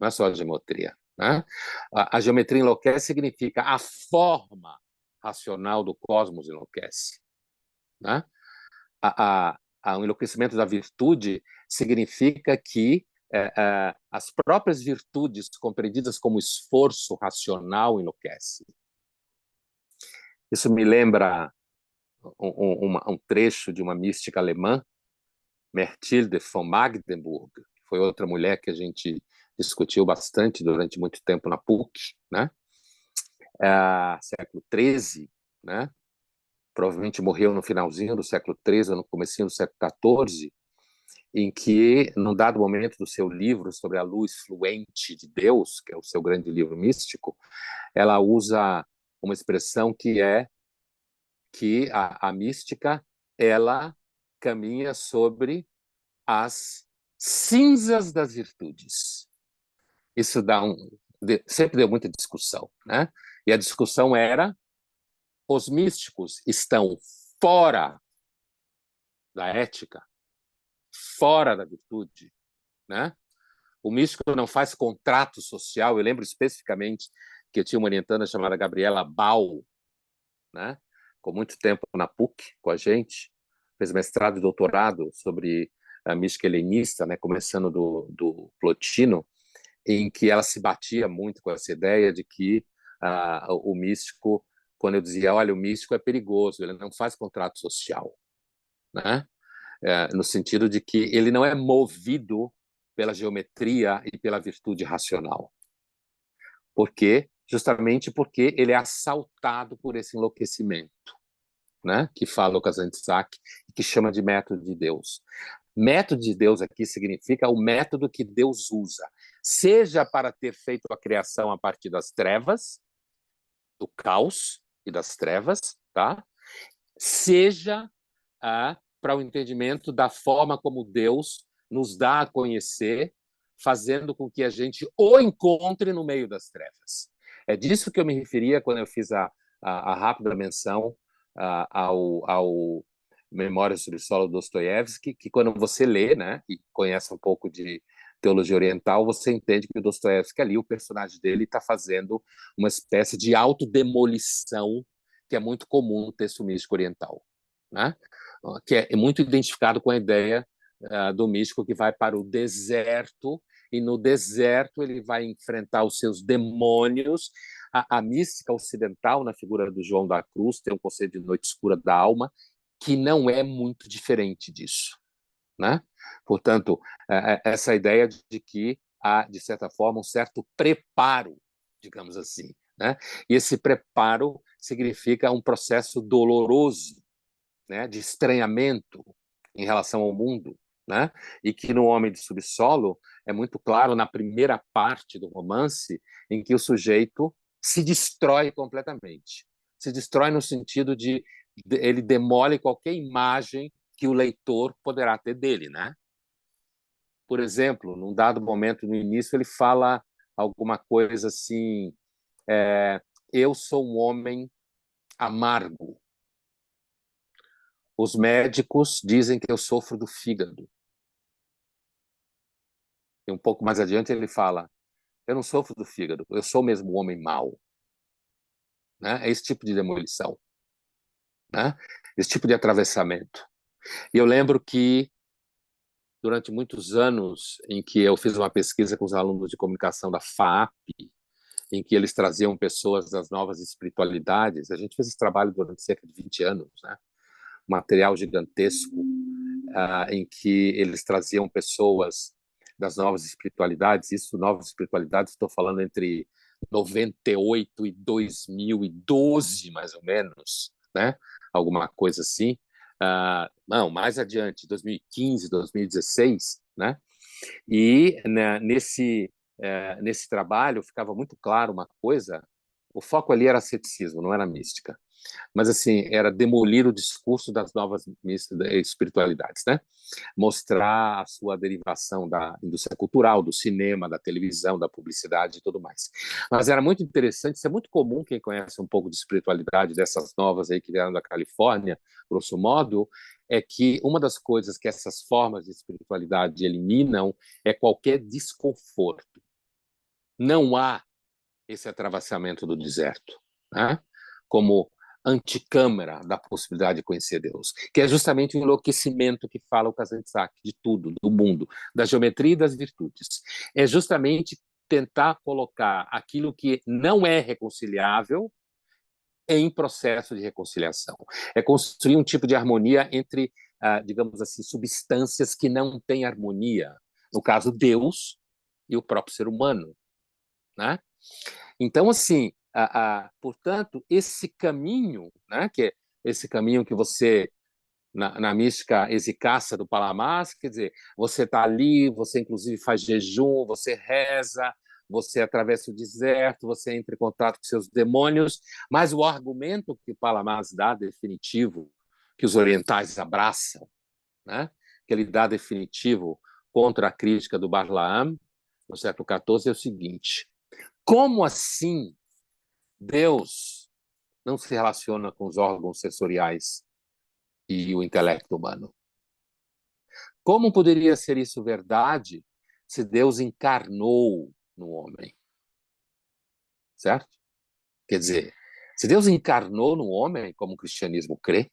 não é só a geometria, né? A geometria enlouquece significa a forma racional do cosmos enlouquece, né? O enlouquecimento da virtude significa que as próprias virtudes compreendidas como esforço racional enlouquecem. Isso me lembra um trecho de uma mística alemã, Mechtilde von Magdeburg, que foi outra mulher que a gente discutiu bastante durante muito tempo na PUC, né? Século XIII, né? Provavelmente morreu no finalzinho do século XIII ou no comecinho do século XIV, em que, num dado momento do seu livro sobre a luz fluente de Deus, que é o seu grande livro místico, ela usa uma expressão que é que a mística ela caminha sobre as cinzas das virtudes. Isso sempre deu muita discussão, né? E a discussão era: os místicos estão fora da ética, fora da virtude, né? O místico não faz contrato social. Eu lembro especificamente que eu tinha uma orientanda chamada Gabriela Bal, né? Com muito tempo na PUC com a gente, fez mestrado e doutorado sobre a mística helenista, né? Começando do Plotino, em que ela se batia muito com essa ideia de que o místico, quando eu dizia, olha, o místico é perigoso, ele não faz contrato social, né? No sentido de que ele não é movido pela geometria e pela virtude racional. Por quê? Justamente porque ele é assaltado por esse enlouquecimento, né? Que fala o Kazantzak, que chama de método de Deus. Método de Deus aqui significa o método que Deus usa, seja para ter feito a criação a partir das trevas, do caos e das trevas, tá? Seja para o entendimento da forma como Deus nos dá a conhecer, fazendo com que a gente o encontre no meio das trevas. É disso que eu me referia quando eu fiz a rápida menção ao Memórias sobre o Solo Dostoiévski, que quando você lê, né, e conhece um pouco de teologia oriental, você entende que o Dostoiévski ali, o personagem dele, está fazendo uma espécie de autodemolição que é muito comum no texto místico oriental, né? Que é muito identificado com a ideia do místico que vai para o deserto, e no deserto ele vai enfrentar os seus demônios. A mística ocidental, na figura do João da Cruz, tem um conceito de noite escura da alma, que não é muito diferente disso, né? Portanto, essa ideia de que há, de certa forma, um certo preparo, digamos assim, né? E esse preparo significa um processo doloroso, né, de estranhamento em relação ao mundo, né? E que no Homem de Subsolo é muito claro na primeira parte do romance, em que o sujeito se destrói completamente. Se destrói no sentido de ele demole qualquer imagem que o leitor poderá ter dele, né? Por exemplo, num dado momento no início ele fala alguma coisa assim: eu sou um homem amargo. Os médicos dizem que eu sofro do fígado. E um pouco mais adiante ele fala, eu não sofro do fígado, eu sou mesmo um homem mau. Né? É esse tipo de demolição, né? Esse tipo de atravessamento. E eu lembro que, durante muitos anos, em que eu fiz uma pesquisa com os alunos de comunicação da FAAP, em que eles traziam pessoas das novas espiritualidades, a gente fez esse trabalho durante cerca de 20 anos, né? Um material gigantesco, em que eles traziam pessoas das novas espiritualidades, isso, novas espiritualidades, estou falando entre 98 e 2012, mais ou menos, né? Alguma coisa assim. Não, mais adiante, 2015, 2016, né? E né, nesse trabalho ficava muito claro uma coisa, o foco ali era ceticismo, não era mística. Mas, assim, era demolir o discurso das novas espiritualidades, né? Mostrar a sua derivação da indústria cultural, do cinema, da televisão, da publicidade e tudo mais. Mas era muito interessante, isso é muito comum, quem conhece um pouco de espiritualidade, dessas novas aí que vieram da Califórnia, grosso modo, é que uma das coisas que essas formas de espiritualidade eliminam é qualquer desconforto. Não há esse atravessamento do deserto, né? Como anticâmara da possibilidade de conhecer Deus, que é justamente o enlouquecimento que fala o Kazantzakis de tudo, do mundo, da geometria e das virtudes. É justamente tentar colocar aquilo que não é reconciliável em processo de reconciliação. É construir um tipo de harmonia entre, digamos assim, substâncias que não têm harmonia. No caso, Deus e o próprio ser humano, né? Então, assim, portanto, esse caminho, né, que é esse caminho que você, na mística exicácia do Palamas, quer dizer, você está ali, você inclusive faz jejum, você reza, você atravessa o deserto, você entra em contato com seus demônios, mas o argumento que o Palamas dá, definitivo, que os orientais abraçam, né, que ele dá definitivo contra a crítica do Barlaam, no século XIV, é o seguinte: como assim Deus não se relaciona com os órgãos sensoriais e o intelecto humano? Como poderia ser isso verdade se Deus encarnou no homem? Certo? Quer dizer, se Deus encarnou no homem, como o cristianismo crê,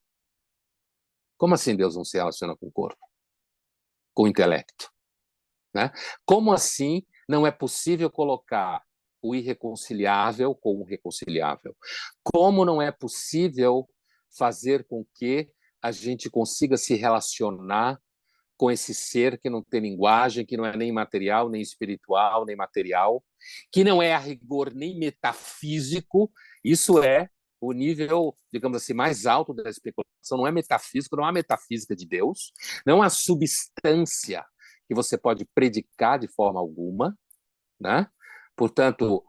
como assim Deus não se relaciona com o corpo, com o intelecto? Né? Como assim não é possível colocar o irreconciliável com o reconciliável? Como não é possível fazer com que a gente consiga se relacionar com esse ser que não tem linguagem, que não é nem material, nem espiritual, nem material, que não é a rigor nem metafísico? Isso é o nível, digamos assim, mais alto da especulação. Não é metafísico, não há metafísica de Deus, não há substância que você pode predicar de forma alguma, né? Portanto,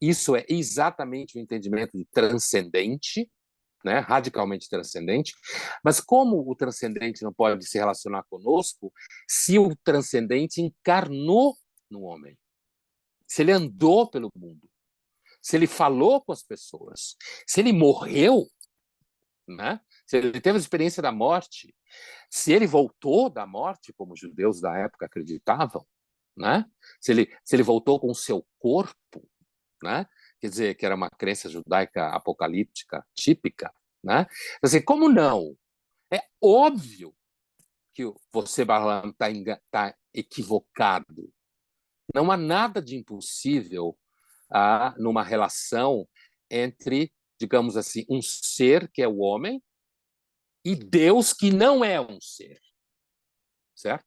isso é exatamente o entendimento de transcendente, né? Radicalmente transcendente. Mas como o transcendente não pode se relacionar conosco se o transcendente encarnou no homem? Se ele andou pelo mundo, se ele falou com as pessoas, se ele morreu, né? Se ele teve a experiência da morte, se ele voltou da morte, como os judeus da época acreditavam, né? Se ele voltou com o seu corpo, né? Quer dizer, que era uma crença judaica apocalíptica típica, né? Assim, como não? É óbvio que você, Barlam, tá equivocado. Não há nada de impossível numa relação entre, digamos assim, um ser que é o homem e Deus que não é um ser, certo?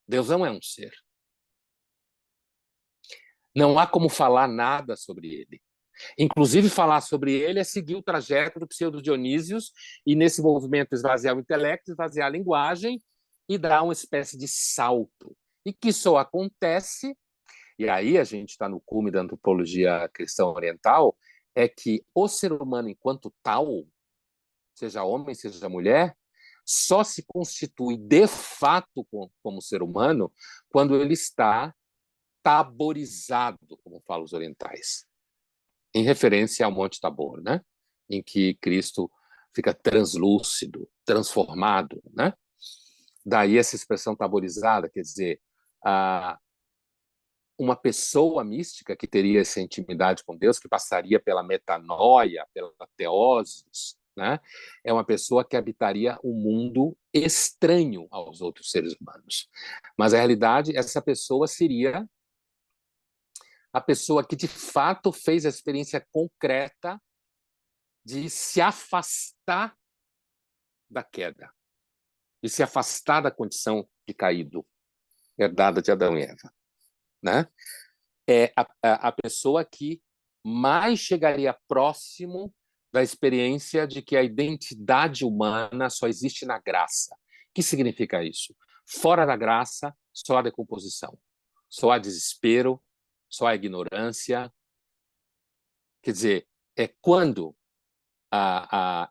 Deus não é um ser. Não há como falar nada sobre ele. Inclusive, falar sobre ele é seguir o trajeto do pseudo-Dionísios e, nesse movimento, esvaziar o intelecto, esvaziar a linguagem e dar uma espécie de salto. E que só acontece, e aí a gente está no cume da antropologia cristã oriental, é que o ser humano, enquanto tal, seja homem, seja mulher, só se constitui de fato como ser humano quando ele está taborizado, como falam os orientais, em referência ao Monte Tabor, né? Em que Cristo fica translúcido, transformado, né? Daí essa expressão taborizada, quer dizer, uma pessoa mística que teria essa intimidade com Deus, que passaria pela metanoia, pela teosis, né? É uma pessoa que habitaria um mundo estranho aos outros seres humanos. Mas, na realidade, essa pessoa seria a pessoa que, de fato, fez a experiência concreta de se afastar da queda, de se afastar da condição de caído, herdada de Adão e Eva, né? É a pessoa que mais chegaria próximo da experiência de que a identidade humana só existe na graça. O que significa isso? Fora da graça, só há decomposição, só há desespero, só há ignorância. Quer dizer, é quando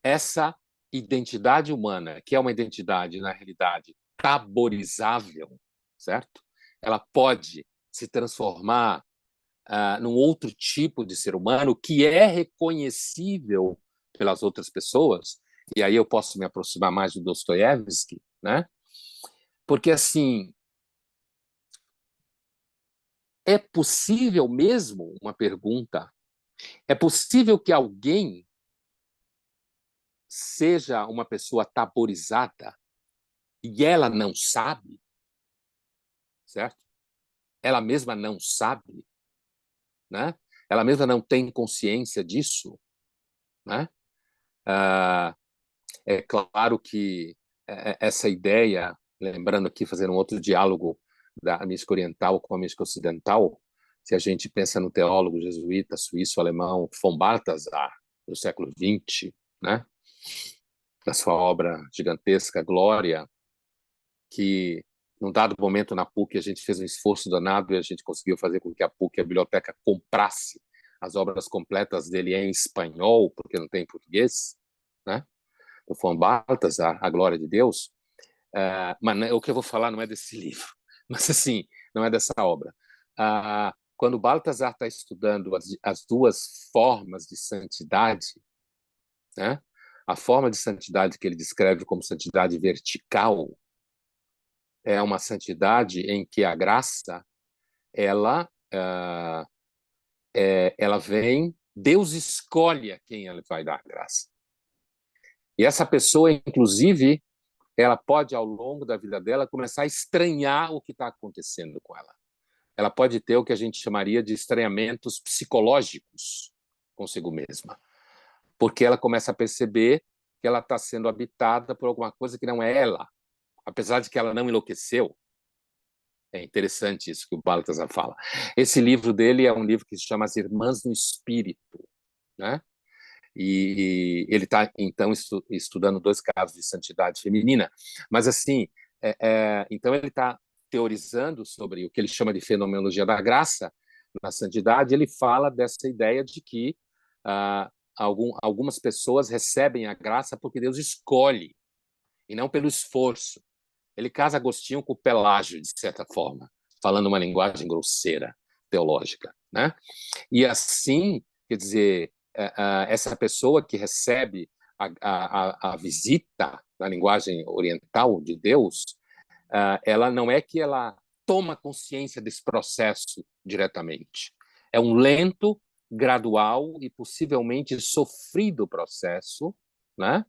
essa identidade humana, que é uma identidade, na realidade, taborizável, certo? Ela pode se transformar num outro tipo de ser humano que é reconhecível pelas outras pessoas, e aí eu posso me aproximar mais do Dostoiévski, né? Porque, assim, é possível mesmo, uma pergunta, é possível que alguém seja uma pessoa taborizada e ela não sabe, certo? Ela mesma não sabe, né? Ela mesma não tem consciência disso, né? É claro que essa ideia, lembrando aqui, fazendo um outro diálogo da mística oriental com a mística ocidental, se a gente pensa no teólogo jesuíta suíço-alemão von Balthasar, do século XX, né? Da sua obra gigantesca Glória, que num dado momento na PUC a gente fez um esforço danado e a gente conseguiu fazer com que a PUC, a biblioteca, comprasse as obras completas dele em espanhol, porque não tem em português, né? O von Balthasar, A Glória de Deus. Mas o que eu vou falar não é desse livro, mas assim, não é dessa obra. Quando Balthasar está estudando as duas formas de santidade, né? A forma de santidade que ele descreve como santidade vertical é uma santidade em que a graça ela ela vem, Deus escolhe a quem ele vai dar a graça. E essa pessoa, inclusive, ela pode, ao longo da vida dela, começar a estranhar o que está acontecendo com ela. Ela pode ter o que a gente chamaria de estranhamentos psicológicos consigo mesma, porque ela começa a perceber que ela está sendo habitada por alguma coisa que não é ela, apesar de que ela não enlouqueceu. É interessante isso que o Balthasar fala. Esse livro dele é um livro que se chama As Irmãs no Espírito, né? E ele está, então, estudando dois casos de santidade feminina. Mas, assim, então ele está teorizando sobre o que ele chama de fenomenologia da graça na santidade. Ele fala dessa ideia de que algumas pessoas recebem a graça porque Deus escolhe, e não pelo esforço. Ele casa Agostinho com o Pelágio, de certa forma, falando uma linguagem grosseira, teológica, né? E assim, quer dizer, essa pessoa que recebe a visita na linguagem oriental de Deus, ela não é que ela toma consciência desse processo diretamente. É um lento, gradual e possivelmente sofrido processo, né?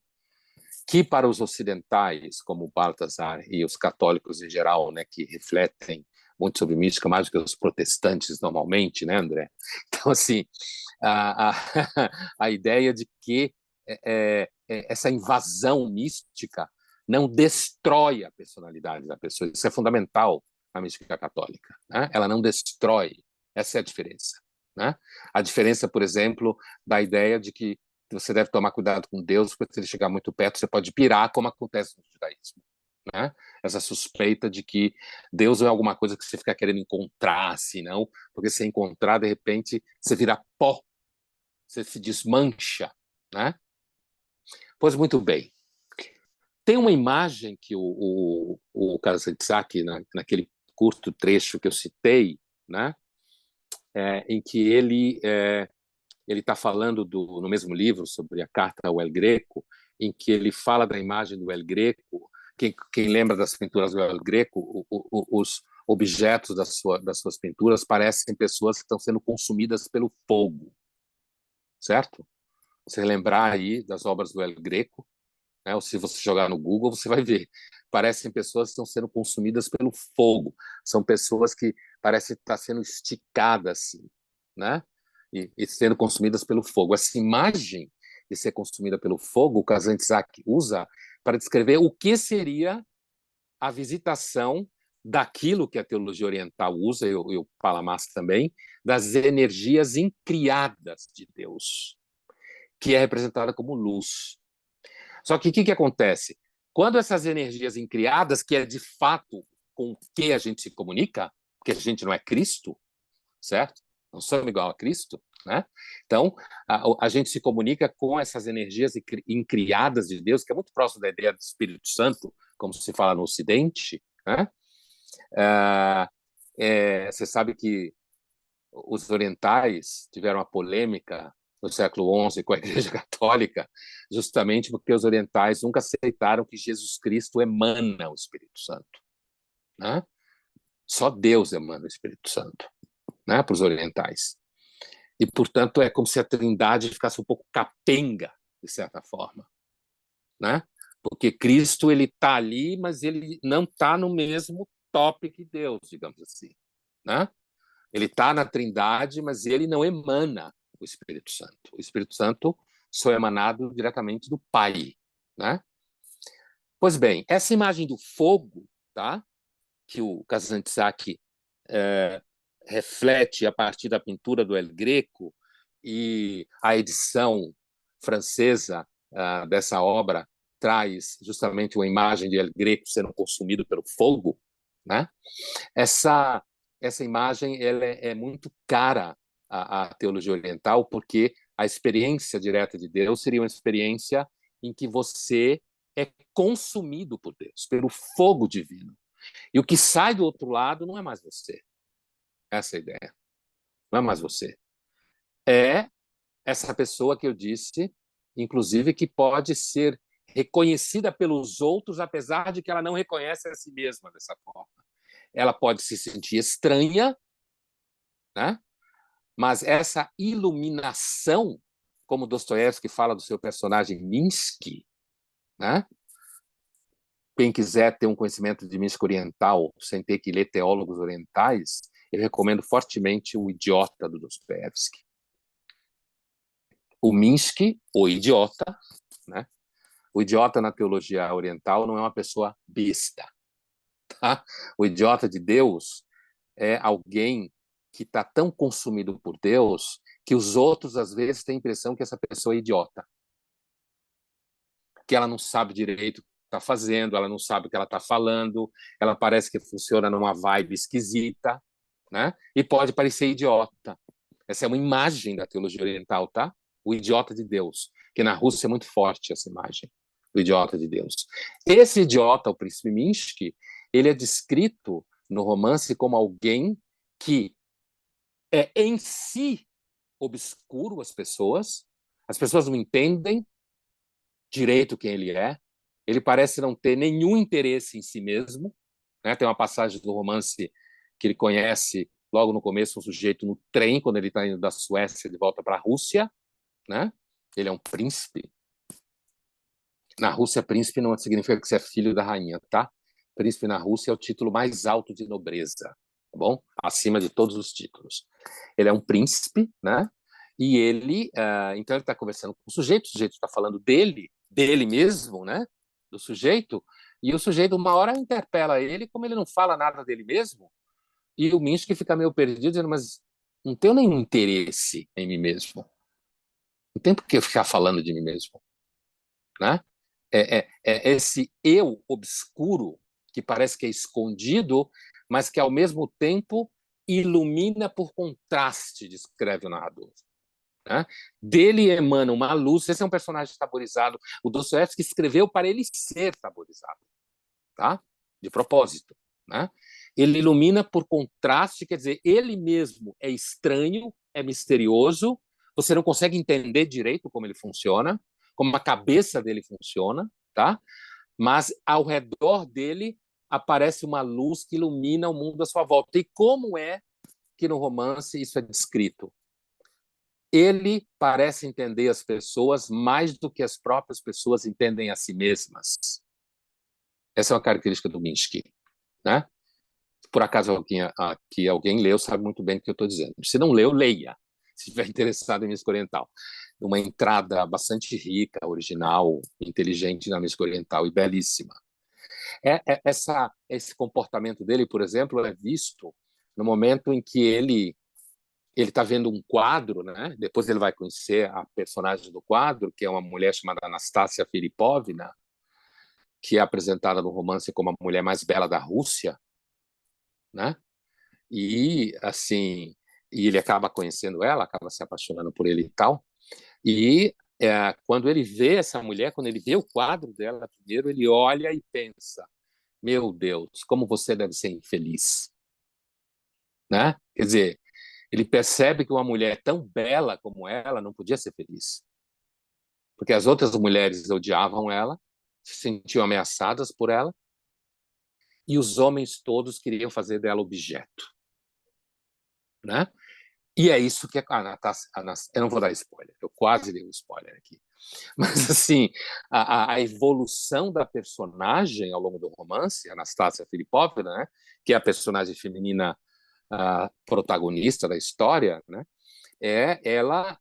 Que para os ocidentais, como Balthasar e os católicos em geral, né, que refletem muito sobre mística, mais do que os protestantes normalmente, né, André? Então, assim, a, a, a ideia de que essa invasão mística não destrói a personalidade da pessoa. Isso é fundamental na mística católica, né? Ela não destrói. Essa é a diferença, né? A diferença, por exemplo, da ideia de que você deve tomar cuidado com Deus, porque se ele chegar muito perto, você pode pirar, como acontece no judaísmo, né? Essa suspeita de que Deus é alguma coisa que você fica querendo encontrar, assim, não? Porque se encontrar, de repente, você vira pó, você se desmancha, né? Pois muito bem. Tem uma imagem que o Kazantzakis, naquele curto trecho que eu citei, né? Em que ele está falando no mesmo livro sobre a carta ao El Greco, em que ele fala da imagem do El Greco. Quem lembra das pinturas do El Greco, os objetos das suas pinturas parecem pessoas que estão sendo consumidas pelo fogo, certo? Você lembrar aí das obras do El Greco, né? Ou se você jogar no Google, você vai ver. Parecem pessoas que estão sendo consumidas pelo fogo. São pessoas que parecem estar sendo esticadas, assim, né? E sendo consumidas pelo fogo. Essa imagem de ser consumida pelo fogo, o Kazantzakis usa para descrever o que seria a visitação daquilo que a teologia oriental usa, e o Palamas também, das energias incriadas de Deus, que é representada como luz. Só que o que acontece? Quando essas energias incriadas, que é de fato com o que a gente se comunica, porque a gente não é Cristo, certo? Não somos igual a Cristo, né? Então, a gente se comunica com essas energias incriadas de Deus, que é muito próximo da ideia do Espírito Santo, como se fala no Ocidente, né? Você sabe que os orientais tiveram uma polêmica no século XI com a Igreja Católica, justamente porque os orientais nunca aceitaram que Jesus Cristo emana o Espírito Santo, né? Só Deus emana o Espírito Santo, né, para os orientais. E, portanto, é como se a Trindade ficasse um pouco capenga, de certa forma, né? Porque Cristo ele está ali, mas ele não está no mesmo top que Deus, digamos assim, né? Ele está na Trindade, mas ele não emana o Espírito Santo. O Espírito Santo só é emanado diretamente do Pai, né? Pois bem, essa imagem do fogo, tá? Que o Kazantzakis reflete a partir da pintura do El Greco, e a edição francesa dessa obra traz justamente uma imagem de El Greco sendo consumido pelo fogo, né? Essa imagem ela é muito cara à teologia oriental, porque a experiência direta de Deus seria uma experiência em que você é consumido por Deus, pelo fogo divino. E o que sai do outro lado não é mais você. Essa é a ideia. Não é mais você. É essa pessoa que eu disse, inclusive, que pode ser reconhecida pelos outros, apesar de que ela não reconhece a si mesma dessa forma. Ela pode se sentir estranha, né? Mas essa iluminação, como Dostoiévski fala do seu personagem Minsky, né? Quem quiser ter um conhecimento de mística oriental sem ter que ler teólogos orientais, eu recomendo fortemente O Idiota, do Dostoiévski. O Minsky, o idiota, né? O idiota na teologia oriental não é uma pessoa besta, tá? O idiota de Deus é alguém que está tão consumido por Deus que os outros, às vezes, têm a impressão que essa pessoa é idiota, que ela não sabe direito o que está fazendo, ela não sabe o que ela está falando, ela parece que funciona numa vibe esquisita, né? E pode parecer idiota. Essa é uma imagem da teologia oriental, tá? O idiota de Deus, que na Rússia é muito forte essa imagem, o idiota de Deus. Esse idiota, o príncipe Minsky, ele é descrito no romance como alguém que é em si obscuro as pessoas não entendem direito quem ele parece não ter nenhum interesse em si mesmo, né? Tem uma passagem do romance que ele conhece logo no começo um sujeito no trem, quando ele está indo da Suécia de volta para a Rússia, né? Ele é um príncipe. Na Rússia, príncipe não significa que você é filho da rainha, tá? Príncipe na Rússia é o título mais alto de nobreza, tá bom? Acima de todos os títulos. Ele é um príncipe, né? E ele, então ele está conversando com o sujeito está falando dele mesmo, né? Do sujeito, e o sujeito uma hora interpela ele, como ele não fala nada dele mesmo, e o Minsky fica meio perdido, dizendo, mas não tenho nenhum interesse em mim mesmo. Não tem por que eu ficar falando de mim mesmo, né? É esse eu obscuro que parece que é escondido, mas que ao mesmo tempo ilumina por contraste, descreve o narrador, né? Dele emana uma luz. Esse é um personagem saborizado. O Dostoiévski escreveu para ele ser saborizado, tá? De propósito, né? Ele ilumina por contraste, quer dizer, ele mesmo é estranho, é misterioso, você não consegue entender direito como ele funciona, como a cabeça dele funciona, tá? Mas ao redor dele aparece uma luz que ilumina o mundo à sua volta. E como é que no romance isso é descrito? Ele parece entender as pessoas mais do que as próprias pessoas entendem a si mesmas. Essa é uma característica do Minsky, né? Por acaso alguém leu, sabe muito bem o que eu estou dizendo. Se não leu, leia, se estiver interessado em mística oriental. Uma entrada bastante rica, original, inteligente na mística oriental e belíssima. Esse comportamento dele, por exemplo, é visto no momento em que ele está vendo um quadro, né? Depois ele vai conhecer a personagem do quadro, que é uma mulher chamada Anastasia Filipovna, que é apresentada no romance como a mulher mais bela da Rússia, né? E assim, e ele acaba conhecendo ela, acaba se apaixonando por ele e tal. E quando ele vê essa mulher, quando ele vê o quadro dela primeiro, ele olha e pensa: meu Deus, como você deve ser infeliz, né? Quer dizer, ele percebe que uma mulher tão bela como ela não podia ser feliz, porque as outras mulheres odiavam ela, se sentiam ameaçadas por ela, e os homens todos queriam fazer dela objeto, né? E é isso que a Natasha... Eu não vou dar spoiler, eu quase dei um spoiler aqui. Mas, assim, a evolução da personagem ao longo do romance, Anastasia Filipovna, né, que é a personagem feminina protagonista da história, né, ela,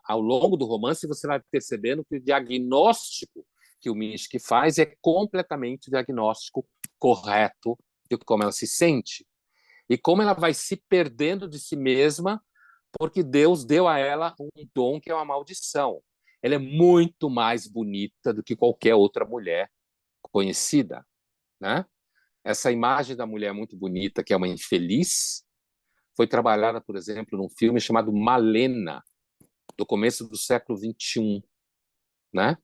ao longo do romance, você vai percebendo que o diagnóstico que o Minsky faz é completamente o diagnóstico correto de como ela se sente e como ela vai se perdendo de si mesma porque Deus deu a ela um dom que é uma maldição. Ela é muito mais bonita do que qualquer outra mulher conhecida, né? Essa imagem da mulher muito bonita, que é uma infeliz, foi trabalhada, por exemplo, num filme chamado Malena, do começo do século XXI, né?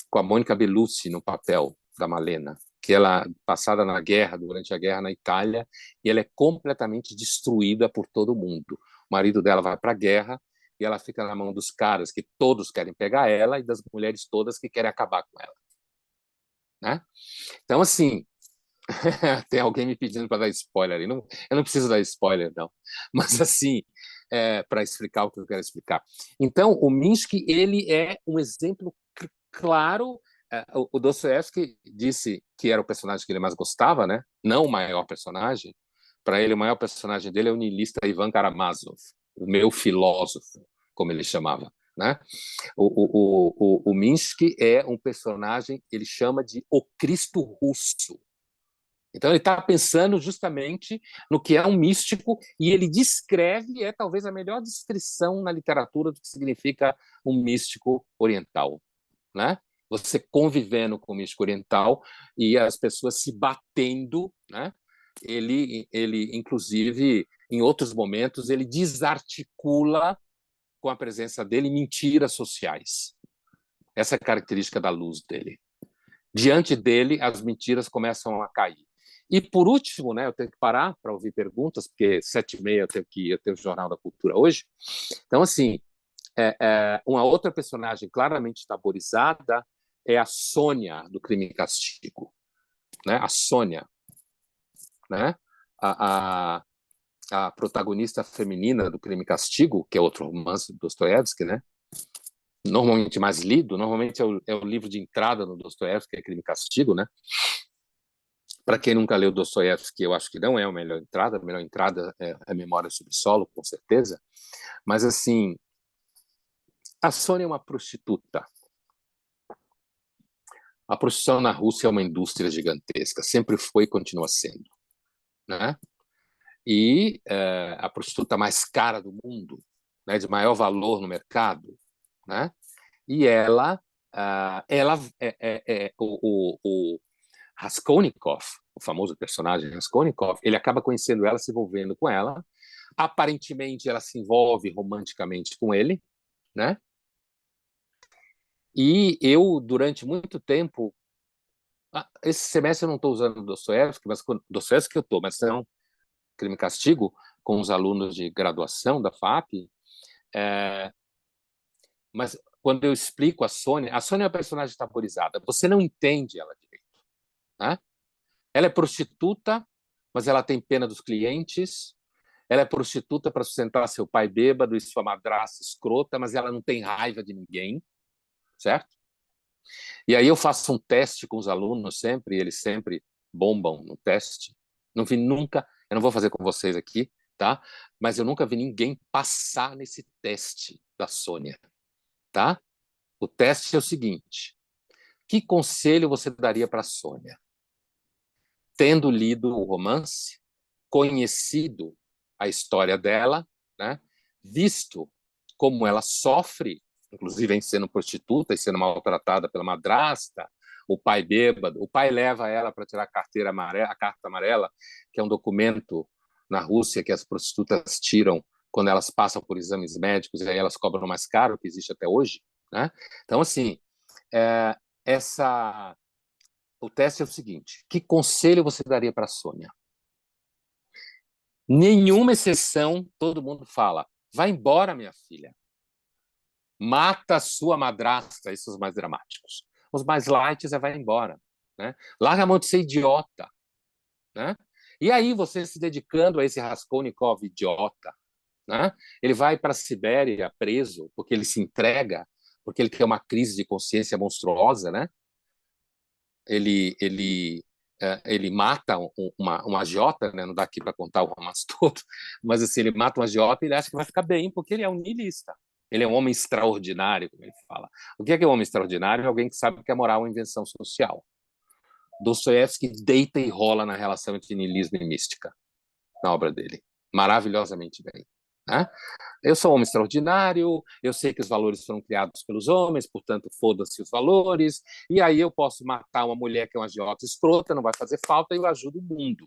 Com a Mônica Bellucci no papel da Malena, que ela passada na guerra, durante a guerra na Itália, e ela é completamente destruída por todo mundo. O marido dela vai para a guerra e ela fica na mão dos caras que todos querem pegar ela e das mulheres todas que querem acabar com ela, né? Então, assim, tem alguém me pedindo para dar spoiler aí. Não, eu não preciso dar spoiler, não. Mas, assim, para explicar o que eu quero explicar. Então, o Minsky, ele é um exemplo claro. O Dostoiévski disse que era o personagem que ele mais gostava, né? Não o maior personagem. Para ele, o maior personagem dele é o niilista Ivan Karamazov, o meu filósofo, como ele chamava, né? O Minsky é um personagem, ele chama de o Cristo russo. Então, ele está pensando justamente no que é um místico e ele descreve, talvez a melhor descrição na literatura do que significa um místico oriental, né? Você convivendo com o místico oriental e as pessoas se batendo, né? Ele, inclusive, em outros momentos, ele desarticula com a presença dele mentiras sociais. Essa é a característica da luz dele. Diante dele, as mentiras começam a cair. E, por último, né, eu tenho que parar para ouvir perguntas, porque 7h30 eu tenho o Jornal da Cultura hoje. Então, assim, uma outra personagem claramente tabuizada é a Sônia, do Crime e Castigo. Né? A Sônia, né? A protagonista feminina do Crime e Castigo, que é outro romance do Dostoiévski, né? Normalmente mais lido, normalmente é o livro de entrada no Dostoiévski, que é Crime e Castigo, né? Para quem nunca leu Dostoiévski, eu acho que não é a melhor entrada é a Memória sobre Solo, com certeza. Mas, assim, a Sônia é uma prostituta. A prostituição na Rússia é uma indústria gigantesca, sempre foi e continua sendo, né? E a prostituta mais cara do mundo, né, de maior valor no mercado, né? E o Raskolnikov, o famoso personagem Raskolnikov, ele acaba conhecendo ela, se envolvendo com ela. Aparentemente, ela se envolve romanticamente com ele, né? E eu, durante muito tempo, esse semestre eu não estou usando Dostoiévski, mas Dostoiévski eu estou, mas não Crime e Castigo, com os alunos de graduação da FAP. Mas quando eu explico a Sônia é uma personagem tabuizada, você não entende ela direito, né? Ela é prostituta, mas ela tem pena dos clientes. Ela é prostituta para sustentar seu pai bêbado e sua madrasta escrota, mas ela não tem raiva de ninguém, certo? E aí eu faço um teste com os alunos sempre, e eles sempre bombam no teste. Não vi nunca, eu não vou fazer com vocês aqui, tá? Mas eu nunca vi ninguém passar nesse teste da Sônia, tá? O teste é o seguinte: que conselho você daria para a Sônia? Tendo lido o romance, conhecido a história dela, né? Visto como ela sofre, inclusive em sendo prostituta e sendo maltratada pela madrasta, o pai bêbado, o pai leva ela para tirar a carteira amarela, a carta amarela, que é um documento na Rússia que as prostitutas tiram quando elas passam por exames médicos e aí elas cobram mais caro, que existe até hoje, né? Então, assim, é, o teste é o seguinte: que conselho você daria para a Sônia? Nenhuma exceção, todo mundo fala: vai embora, minha filha. Mata a sua madrasta, esses são os mais dramáticos. Os mais light é vai embora. Né? Larga a mão de ser idiota. Né? E aí, você se dedicando a esse Raskolnikov idiota, né? Ele vai para a Sibéria preso porque ele se entrega, porque ele tem uma crise de consciência monstruosa, né? Ele mata uma agiota, né? Não dá aqui para contar o romance todo, mas assim, ele mata uma agiota e ele acha que vai ficar bem, porque ele é um niilista. Ele é um homem extraordinário, como ele fala. O que é um homem extraordinário? É alguém que sabe que a moral é uma invenção social. Dostoiévski deita e rola na relação entre niilismo e mística, na obra dele. Maravilhosamente bem. Né? Eu sou um homem extraordinário, eu sei que os valores foram criados pelos homens, portanto, foda-se os valores, e aí eu posso matar uma mulher que é uma agiota escrota, não vai fazer falta, e eu ajudo o mundo,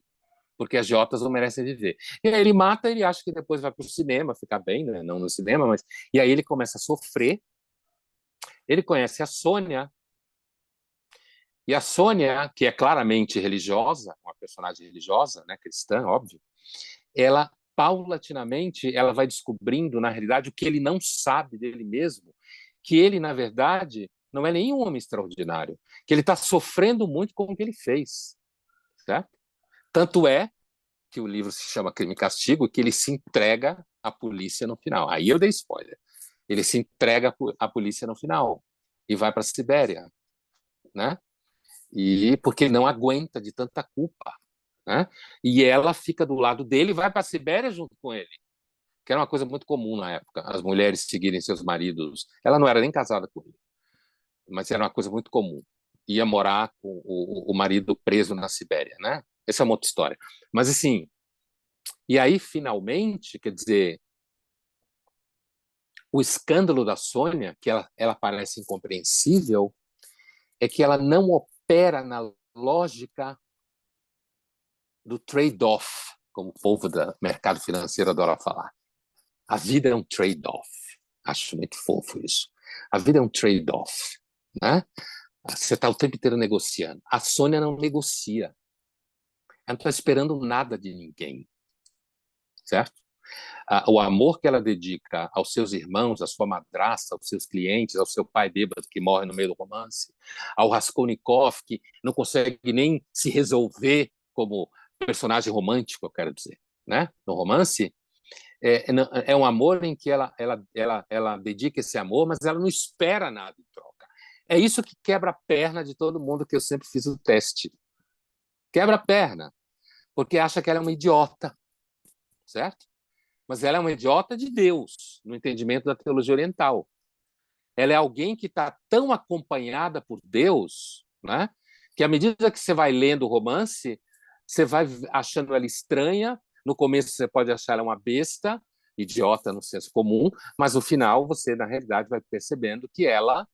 porque agiotas não merecem viver. E aí ele mata, ele acha que depois vai para o cinema, ficar bem, né? Não no cinema, mas... E aí ele começa a sofrer, ele conhece a Sônia, e a Sônia, que é claramente religiosa, uma personagem religiosa, né, cristã, óbvio, ela paulatinamente ela vai descobrindo, na realidade, o que ele não sabe dele mesmo, que ele, na verdade, não é nenhum homem extraordinário, que ele está sofrendo muito com o que ele fez. Certo? Tanto é que o livro se chama Crime e Castigo, que ele se entrega à polícia no final. Aí eu dei spoiler. Ele se entrega à polícia no final e vai para a Sibéria, né? E porque ele não aguenta de tanta culpa. Né? E ela fica do lado dele e vai para a Sibéria junto com ele, que era uma coisa muito comum na época, as mulheres seguirem seus maridos. Ela não era nem casada com ele, mas era uma coisa muito comum. Ia morar com o marido preso na Sibéria, né? Essa é uma outra história. Mas assim, e aí finalmente, quer dizer, o escândalo da Sônia, que ela parece incompreensível, é que ela não opera na lógica do trade-off, como o povo do mercado financeiro adora falar. A vida é um trade-off. Acho muito fofo isso. A vida é um trade-off. Né? Você está o tempo inteiro negociando. A Sônia não negocia. Ela não está esperando nada de ninguém. Certo? O amor que ela dedica aos seus irmãos, à sua madrasta, aos seus clientes, ao seu pai bêbado que morre no meio do romance, ao Raskolnikov que não consegue nem se resolver como personagem romântico, eu quero dizer, né? No romance, é um amor em que ela dedica esse amor, mas ela não espera nada em troca. É isso que quebra a perna de todo mundo que eu sempre fiz o teste. Quebra a perna, porque acha que ela é uma idiota, certo? Mas ela é uma idiota de Deus, no entendimento da teologia oriental. Ela é alguém que está tão acompanhada por Deus, né, que à medida que você vai lendo o romance, você vai achando ela estranha. No começo você pode achar ela uma besta, idiota no senso comum, mas no final você, na realidade, vai percebendo que ela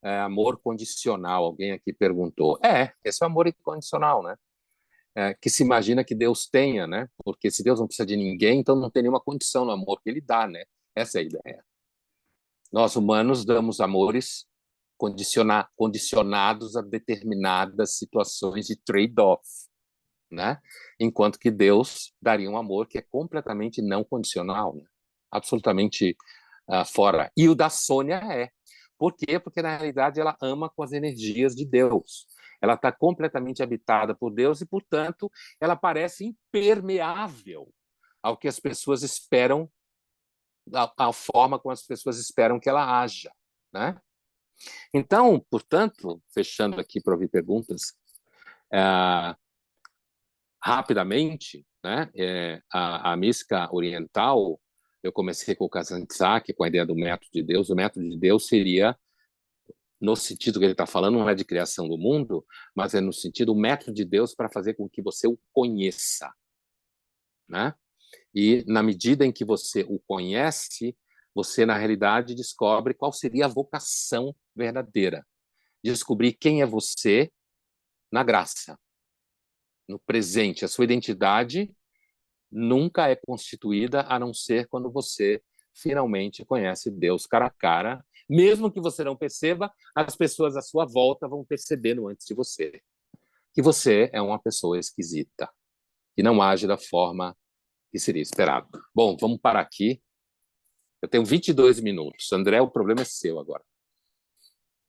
é amor condicional. Alguém aqui perguntou. Esse é o amor incondicional, né? Que se imagina que Deus tenha, né? Porque se Deus não precisa de ninguém, então não tem nenhuma condição no amor que ele dá, né? Essa é a ideia. Nós humanos damos amores condicionados a determinadas situações de trade-off, né? Enquanto que Deus daria um amor que é completamente não condicional, né? Absolutamente fora. E o da Sônia Por quê? Porque, na realidade, ela ama com as energias de Deus. Ela está completamente habitada por Deus e, portanto, ela parece impermeável ao que as pessoas esperam, à forma como as pessoas esperam que ela haja, né? Então, portanto, fechando aqui para ouvir perguntas, rapidamente, né? A mística oriental, eu comecei com o Kazantzakis, com a ideia do método de Deus. O método de Deus seria, no sentido que ele está falando, não é de criação do mundo, mas é no sentido, o método de Deus para fazer com que você o conheça, né? E na medida em que você o conhece, você, na realidade, descobre qual seria a vocação verdadeira. Descobrir quem é você na graça, no presente. A sua identidade nunca é constituída a não ser quando você finalmente conhece Deus cara a cara. Mesmo que você não perceba, as pessoas à sua volta vão percebendo antes de você que você é uma pessoa esquisita, que não age da forma que seria esperado. Bom, vamos parar aqui. Eu tenho 22 minutos. André, o problema é seu agora.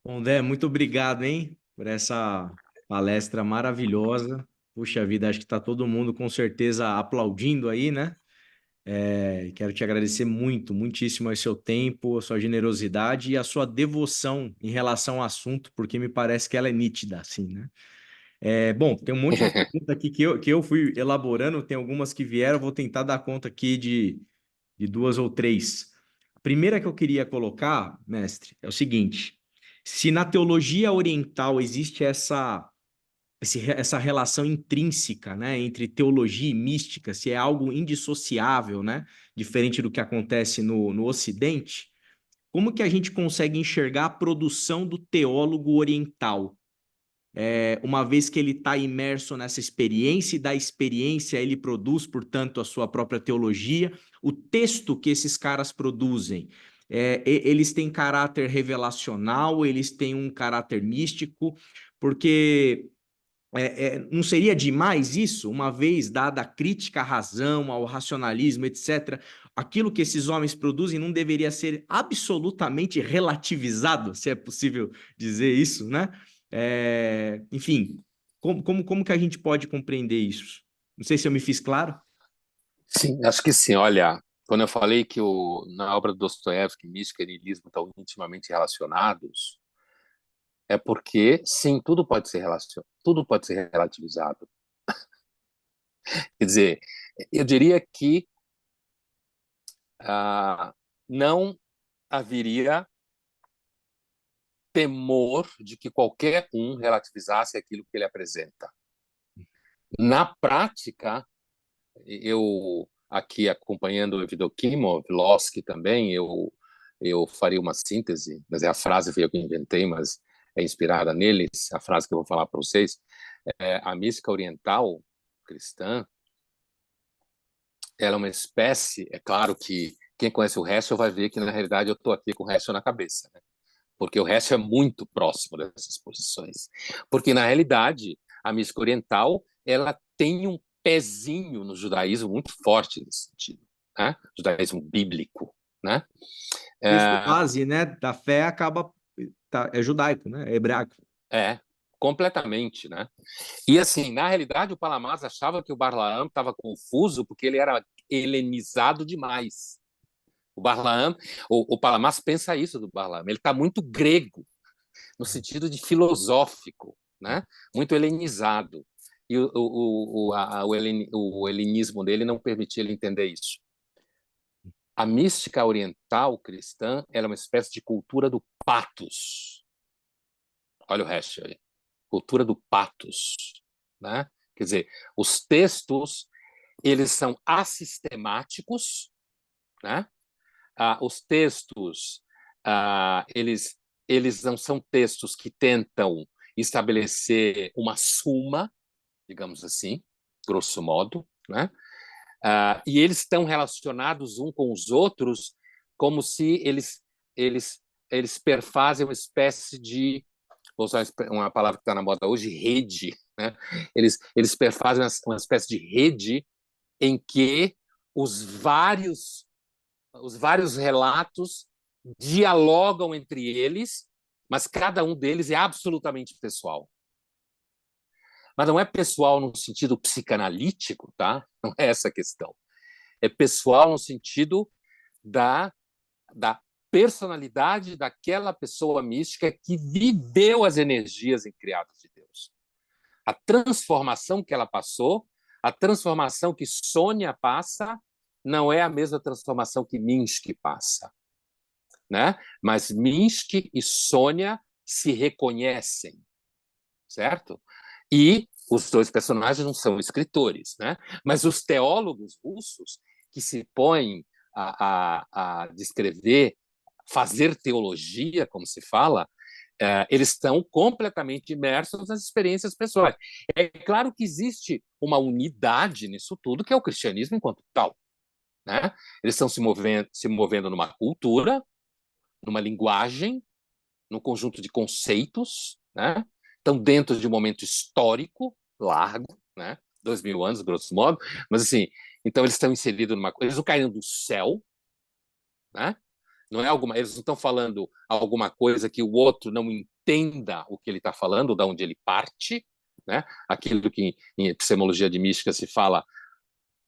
Bom, Dé, muito obrigado, hein, por essa palestra maravilhosa. Puxa vida, acho que está todo mundo com certeza aplaudindo aí, né? Quero te agradecer muito, muitíssimo o seu tempo, a sua generosidade e a sua devoção em relação ao assunto, porque me parece que ela é nítida, assim, né? Bom, tem um monte de perguntas aqui que eu fui elaborando, tem algumas que vieram, vou tentar dar conta aqui de duas ou três. A primeira que eu queria colocar, mestre, é o seguinte: se na teologia oriental existe essa relação intrínseca, né, entre teologia e mística, se é algo indissociável, né, diferente do que acontece no Ocidente, como que a gente consegue enxergar a produção do teólogo oriental? Uma vez que ele está imerso nessa experiência, e da experiência ele produz, portanto, a sua própria teologia, o texto que esses caras produzem, eles têm caráter revelacional, eles têm um caráter místico, porque não seria demais isso, uma vez dada a crítica à razão, ao racionalismo, etc., aquilo que esses homens produzem não deveria ser absolutamente relativizado, se é possível dizer isso, né? Enfim, como que a gente pode compreender isso? Não sei se eu me fiz claro. Sim, acho que sim. Olha, quando eu falei que na obra do Dostoiévski, mística e niilismo estão intimamente relacionados, é porque, sim, tudo pode ser relativizado. Quer dizer, eu diria que não haveria temor de que qualquer um relativizasse aquilo que ele apresenta. Na prática, eu aqui acompanhando o Evdokimov, Vlossky também, eu faria uma síntese, mas a frase foi eu que inventei, mas é inspirada neles, a frase que eu vou falar para vocês. A mística oriental cristã, ela é uma espécie, é claro que quem conhece o Heschel vai ver que, na realidade, eu estou aqui com o Heschel na cabeça, né? Porque o Heschel é muito próximo dessas posições. Porque, na realidade, a mística oriental ela tem um pezinho no judaísmo muito forte nesse sentido, né? Judaísmo bíblico, né? O texto base, né, da fé é judaico, né? É hebraico. Completamente, né? E assim, na realidade, o Palamás achava que o Balaam estava confuso porque ele era helenizado demais. O Palamás pensa isso do Balaam, ele está muito grego, no sentido de filosófico, né? Muito helenizado. E o helenismo dele não permitia ele entender isso. A mística oriental cristã era uma espécie de cultura do patos. Olha o resto aí. Cultura do patos, né? Quer dizer, os textos eles são assistemáticos, né? Os textos eles não são textos que tentam estabelecer uma suma, digamos assim, grosso modo, né? E eles estão relacionados uns com os outros como se eles perfazem uma espécie de, vou usar uma palavra que está na moda hoje, rede, né? Eles perfazem uma espécie de rede em que os vários relatos dialogam entre eles mas cada um deles é absolutamente pessoal. Mas não é pessoal no sentido psicanalítico, tá? Não é essa a questão. É pessoal no sentido da personalidade daquela pessoa mística que viveu as energias incriadas de Deus. A transformação que ela passou, a transformação que Sônia passa, não é a mesma transformação que Minsky passa, né? Mas Minsky e Sônia se reconhecem, certo? E os dois personagens não são escritores, né? Mas os teólogos russos que se põem a descrever, fazer teologia, como se fala, eles estão completamente imersos nas experiências pessoais. É claro que existe uma unidade nisso tudo, que é o cristianismo enquanto tal, né? Eles estão se movendo numa cultura, numa linguagem, num conjunto de conceitos, né? Estão dentro de um momento histórico largo, né? 2000 anos, grosso modo, mas assim, então eles estão inseridos numa coisa, eles não caíram do céu, né? Não é alguma, eles não estão falando alguma coisa que o outro não entenda o que ele está falando, de onde ele parte, né? Aquilo que em epistemologia de mística se fala,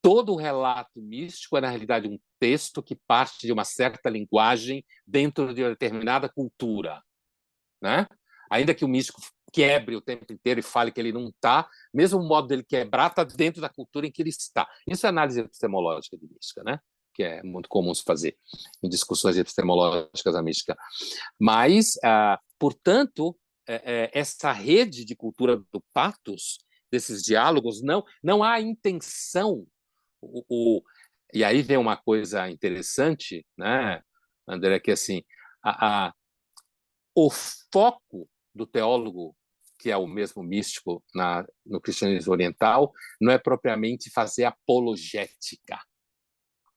todo o relato místico é, na realidade, um texto que parte de uma certa linguagem dentro de uma determinada cultura, né? Ainda que o místico quebre o tempo inteiro e fale que ele não está, mesmo o modo dele quebrar está dentro da cultura em que ele está. Isso é análise epistemológica de mística, né? Que é muito comum se fazer em discussões epistemológicas da mística. Mas, portanto, essa rede de cultura do patos, desses diálogos, não há intenção. E aí vem uma coisa interessante, né, André, que assim, o foco do teólogo, que é o mesmo místico no cristianismo oriental, não é propriamente fazer apologética,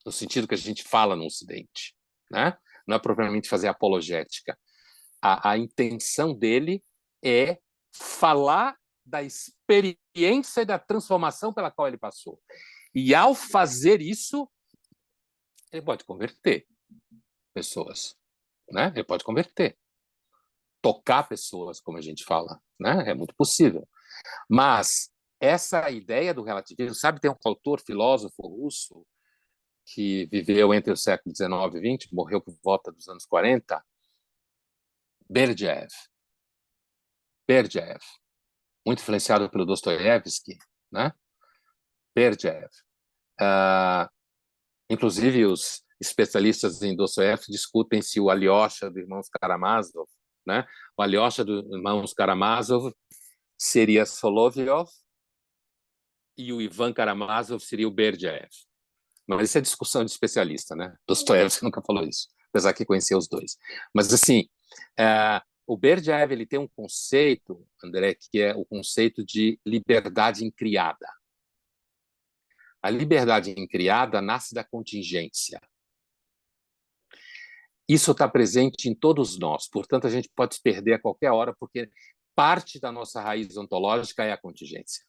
no sentido que a gente fala no Ocidente, né? Não é propriamente fazer apologética. A intenção dele é falar da experiência e da transformação pela qual ele passou. E, ao fazer isso, ele pode converter pessoas, né? Ele pode converter. Tocar pessoas, como a gente fala, né? É muito possível. Mas essa ideia do relativismo, sabe, tem um autor, filósofo russo, que viveu entre o século XIX e XX, morreu por volta dos anos 40, Berdyaev, muito influenciado pelo Dostoiévski, né? Berdyaev. Inclusive, os especialistas em Dostoiévski discutem se o Alyosha dos irmãos Karamazov, né? O Alyosha dos irmãos Karamazov seria Solovyov e o Ivan Karamazov seria o Berdyaev. Mas isso é discussão de especialista, né? Dostoiévski nunca falou isso, apesar que conhecia os dois. Mas, assim, o Berdyaev ele tem um conceito, André, que é o conceito de liberdade incriada. A liberdade incriada nasce da contingência. Isso está presente em todos nós, portanto, a gente pode se perder a qualquer hora, porque parte da nossa raiz ontológica é a contingência.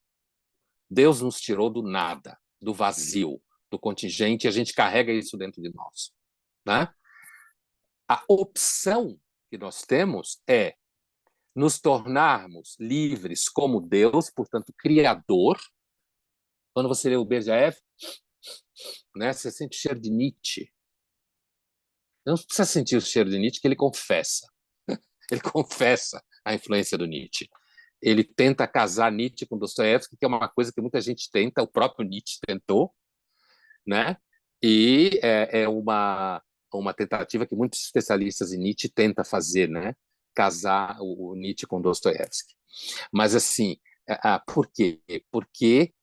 Deus nos tirou do nada, do vazio, do contingente, e a gente carrega isso dentro de nós, né? A opção que nós temos é nos tornarmos livres como Deus, portanto, criador. Quando você lê o Berdyaev, né, você sente o cheiro de Nietzsche. Não precisa sentir o cheiro de Nietzsche, que ele confessa. Ele confessa a influência do Nietzsche. Ele tenta casar Nietzsche com Dostoiévski, que é uma coisa que muita gente tenta, o próprio Nietzsche tentou, né? E é uma tentativa que muitos especialistas em Nietzsche tentam fazer, né? Casar o Nietzsche com Dostoiévski. Mas, assim, por quê? Porque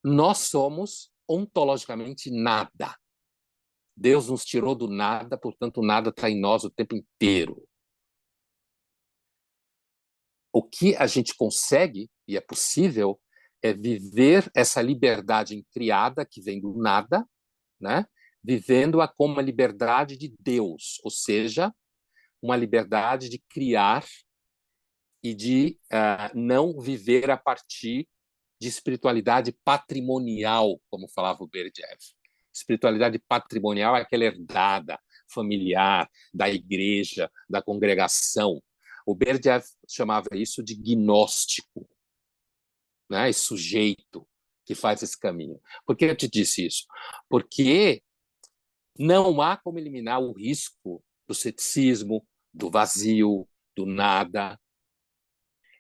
nós somos ontologicamente nada. Deus nos tirou do nada, portanto, o nada está em nós o tempo inteiro. O que a gente consegue, e é possível, é viver essa liberdade incriada que vem do nada, né? Vivendo-a como uma liberdade de Deus, ou seja, uma liberdade de criar e de não viver a partir de espiritualidade patrimonial, como falava o Berdyaev. Espiritualidade patrimonial é aquela herdada, familiar, da igreja, da congregação. O Berdyaev chamava isso de gnóstico, né? Esse sujeito que faz esse caminho. Por que eu te disse isso? Porque não há como eliminar o risco do ceticismo, do vazio, do nada.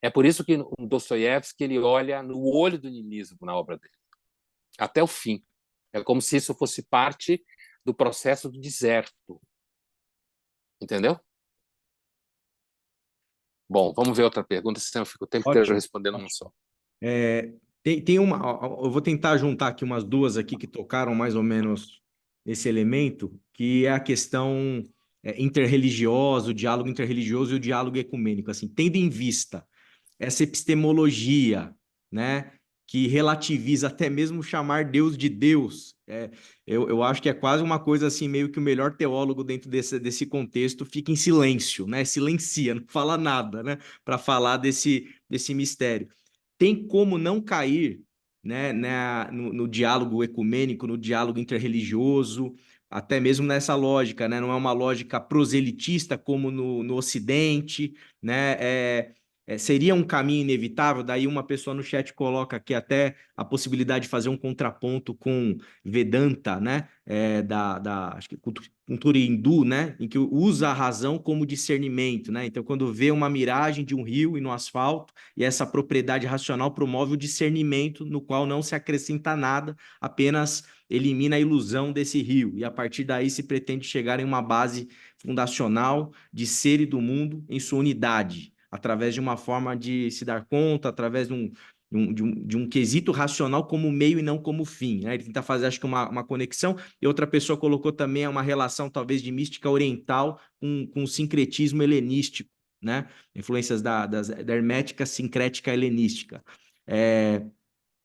É por isso que o Dostoiévski ele olha no olho do niilismo na obra dele, até o fim. É como se isso fosse parte do processo do deserto. Entendeu? Bom, vamos ver outra pergunta, senão eu fico o tempo inteiro respondendo uma só. Tem uma, eu vou tentar juntar aqui umas duas aqui que tocaram mais ou menos nesse elemento, que é a questão interreligiosa, o diálogo interreligioso e o diálogo ecumênico. Assim, tendo em vista essa epistemologia, né, que relativiza até mesmo chamar Deus de Deus. Eu acho que é quase uma coisa assim, meio que o melhor teólogo dentro desse contexto fica em silêncio, né? Silencia, não fala nada, né? Para falar desse mistério. Tem como não cair, né, no diálogo ecumênico, no diálogo interreligioso, até mesmo nessa lógica, né? Não é uma lógica proselitista como no Ocidente, né? Seria um caminho inevitável. Daí uma pessoa no chat coloca aqui até a possibilidade de fazer um contraponto com Vedanta, né? Acho que cultura hindu, né? Em que usa a razão como discernimento, né? Então, quando vê uma miragem de um rio e no asfalto, e essa propriedade racional promove o discernimento, no qual não se acrescenta nada, apenas elimina a ilusão desse rio. E a partir daí se pretende chegar em uma base fundacional de ser e do mundo em sua unidade, através de uma forma de se dar conta, através de um quesito racional como meio e não como fim, né? Ele tenta fazer, acho que, uma conexão, e outra pessoa colocou também uma relação, talvez, de mística oriental com o sincretismo helenístico, né? Influências da hermética sincrética helenística.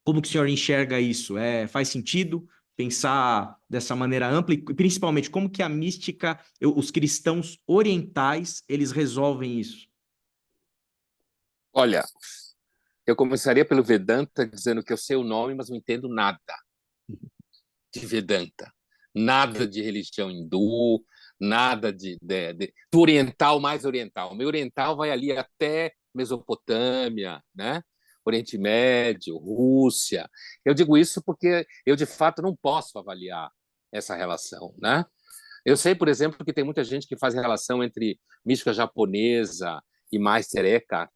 Como que o senhor enxerga isso? Faz sentido pensar dessa maneira ampla? E, principalmente, como que a mística, os cristãos orientais, eles resolvem isso? Olha, eu começaria pelo Vedanta dizendo que eu sei o nome, mas não entendo nada de Vedanta. Nada de religião hindu, nada do oriental mais oriental. O meu oriental vai ali até Mesopotâmia, né? Oriente Médio, Rússia. Eu digo isso porque eu, de fato, não posso avaliar essa relação, né? Eu sei, por exemplo, que tem muita gente que faz relação entre mística japonesa e Meister Eckhart,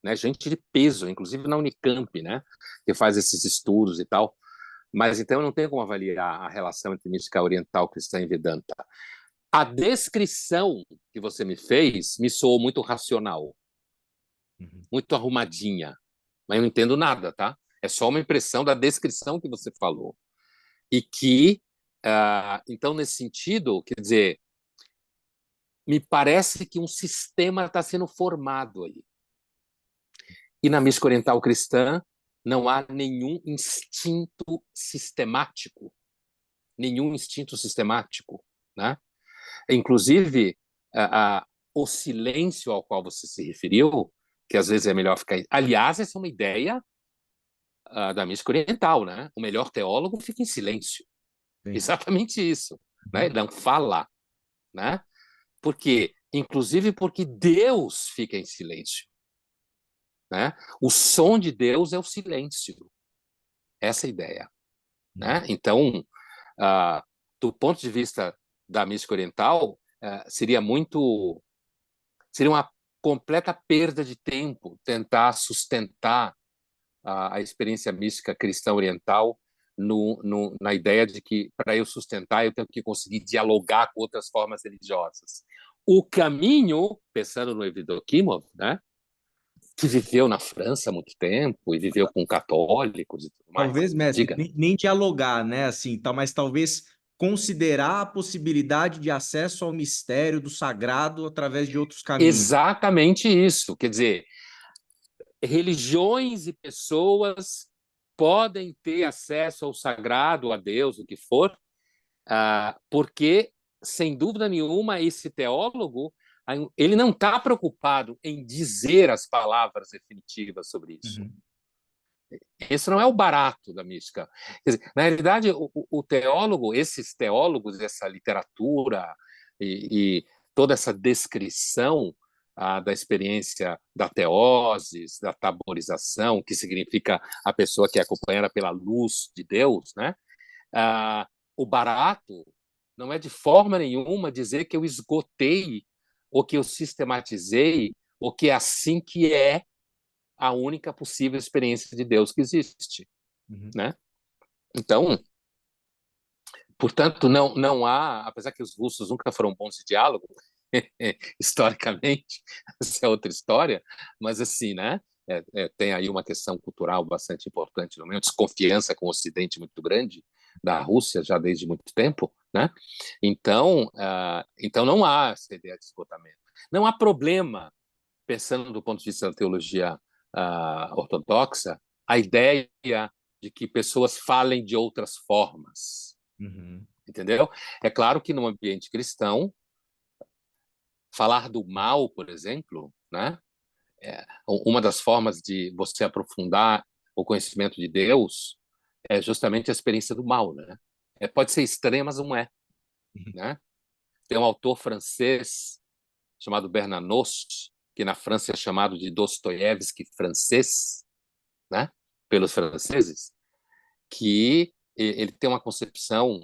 né? Gente de peso, inclusive na Unicamp, né? Que faz esses estudos e tal. Mas então eu não tenho como avaliar a relação entre mística oriental, cristã e Vedanta. A descrição que você me fez me soou muito racional, muito arrumadinha, mas eu não entendo nada, tá? É só uma impressão da descrição que você falou. E que, então, nesse sentido, quer dizer, me parece que um sistema está sendo formado aí. E na mística oriental cristã não há nenhum instinto sistemático, né? Inclusive, o silêncio ao qual você se referiu, que às vezes é melhor ficar... Aliás, essa é uma ideia da mística oriental, né? O melhor teólogo fica em silêncio. Sim. Exatamente isso. Né? Ele não fala. Né? Por quê? Inclusive porque Deus fica em silêncio. Né? O som de Deus é o silêncio. Essa é a ideia. Né? Então, do ponto de vista da mística oriental, seria uma completa perda de tempo tentar sustentar a experiência mística cristã oriental na ideia de que, para eu sustentar, eu tenho que conseguir dialogar com outras formas religiosas. O caminho, pensando no Evdokimov, né, que viveu na França há muito tempo e viveu com católicos e tudo mais. Talvez, mestre, nem dialogar, né, assim, mas talvez considerar a possibilidade de acesso ao mistério do sagrado através de outros caminhos. Exatamente isso. Quer dizer, religiões e pessoas podem ter acesso ao sagrado, a Deus, o que for, porque, sem dúvida nenhuma, esse teólogo ele não está preocupado em dizer as palavras definitivas sobre isso. Uhum. Esse não é o barato da mística. Quer dizer, na realidade, o teólogo, esses teólogos, essa literatura e toda essa descrição da experiência da teoses, da taborização, que significa a pessoa que é acompanhada pela luz de Deus, né? O barato não é de forma nenhuma dizer que eu esgotei, ou que eu sistematizei, ou que é assim que é a única possível experiência de Deus que existe, né? Então, portanto, não há, apesar que os russos nunca foram bons de diálogo, historicamente, essa é outra história, mas assim, né? Tem aí uma questão cultural bastante importante, não é? Uma desconfiança com o Ocidente muito grande da Rússia já desde muito tempo, né? Então não há essa ideia de esgotamento. Não há problema, pensando do ponto de vista da teologia ortodoxa, a ideia de que pessoas falem de outras formas, entendeu? É claro que num ambiente cristão, falar do mal, por exemplo, né? Uma das formas de você aprofundar o conhecimento de Deus é justamente a experiência do mal, né? Pode ser extrema, mas não é, né? Tem um autor francês chamado Bernanos, que na França é chamado de Dostoiévski francês, né? Pelos franceses, que ele tem uma concepção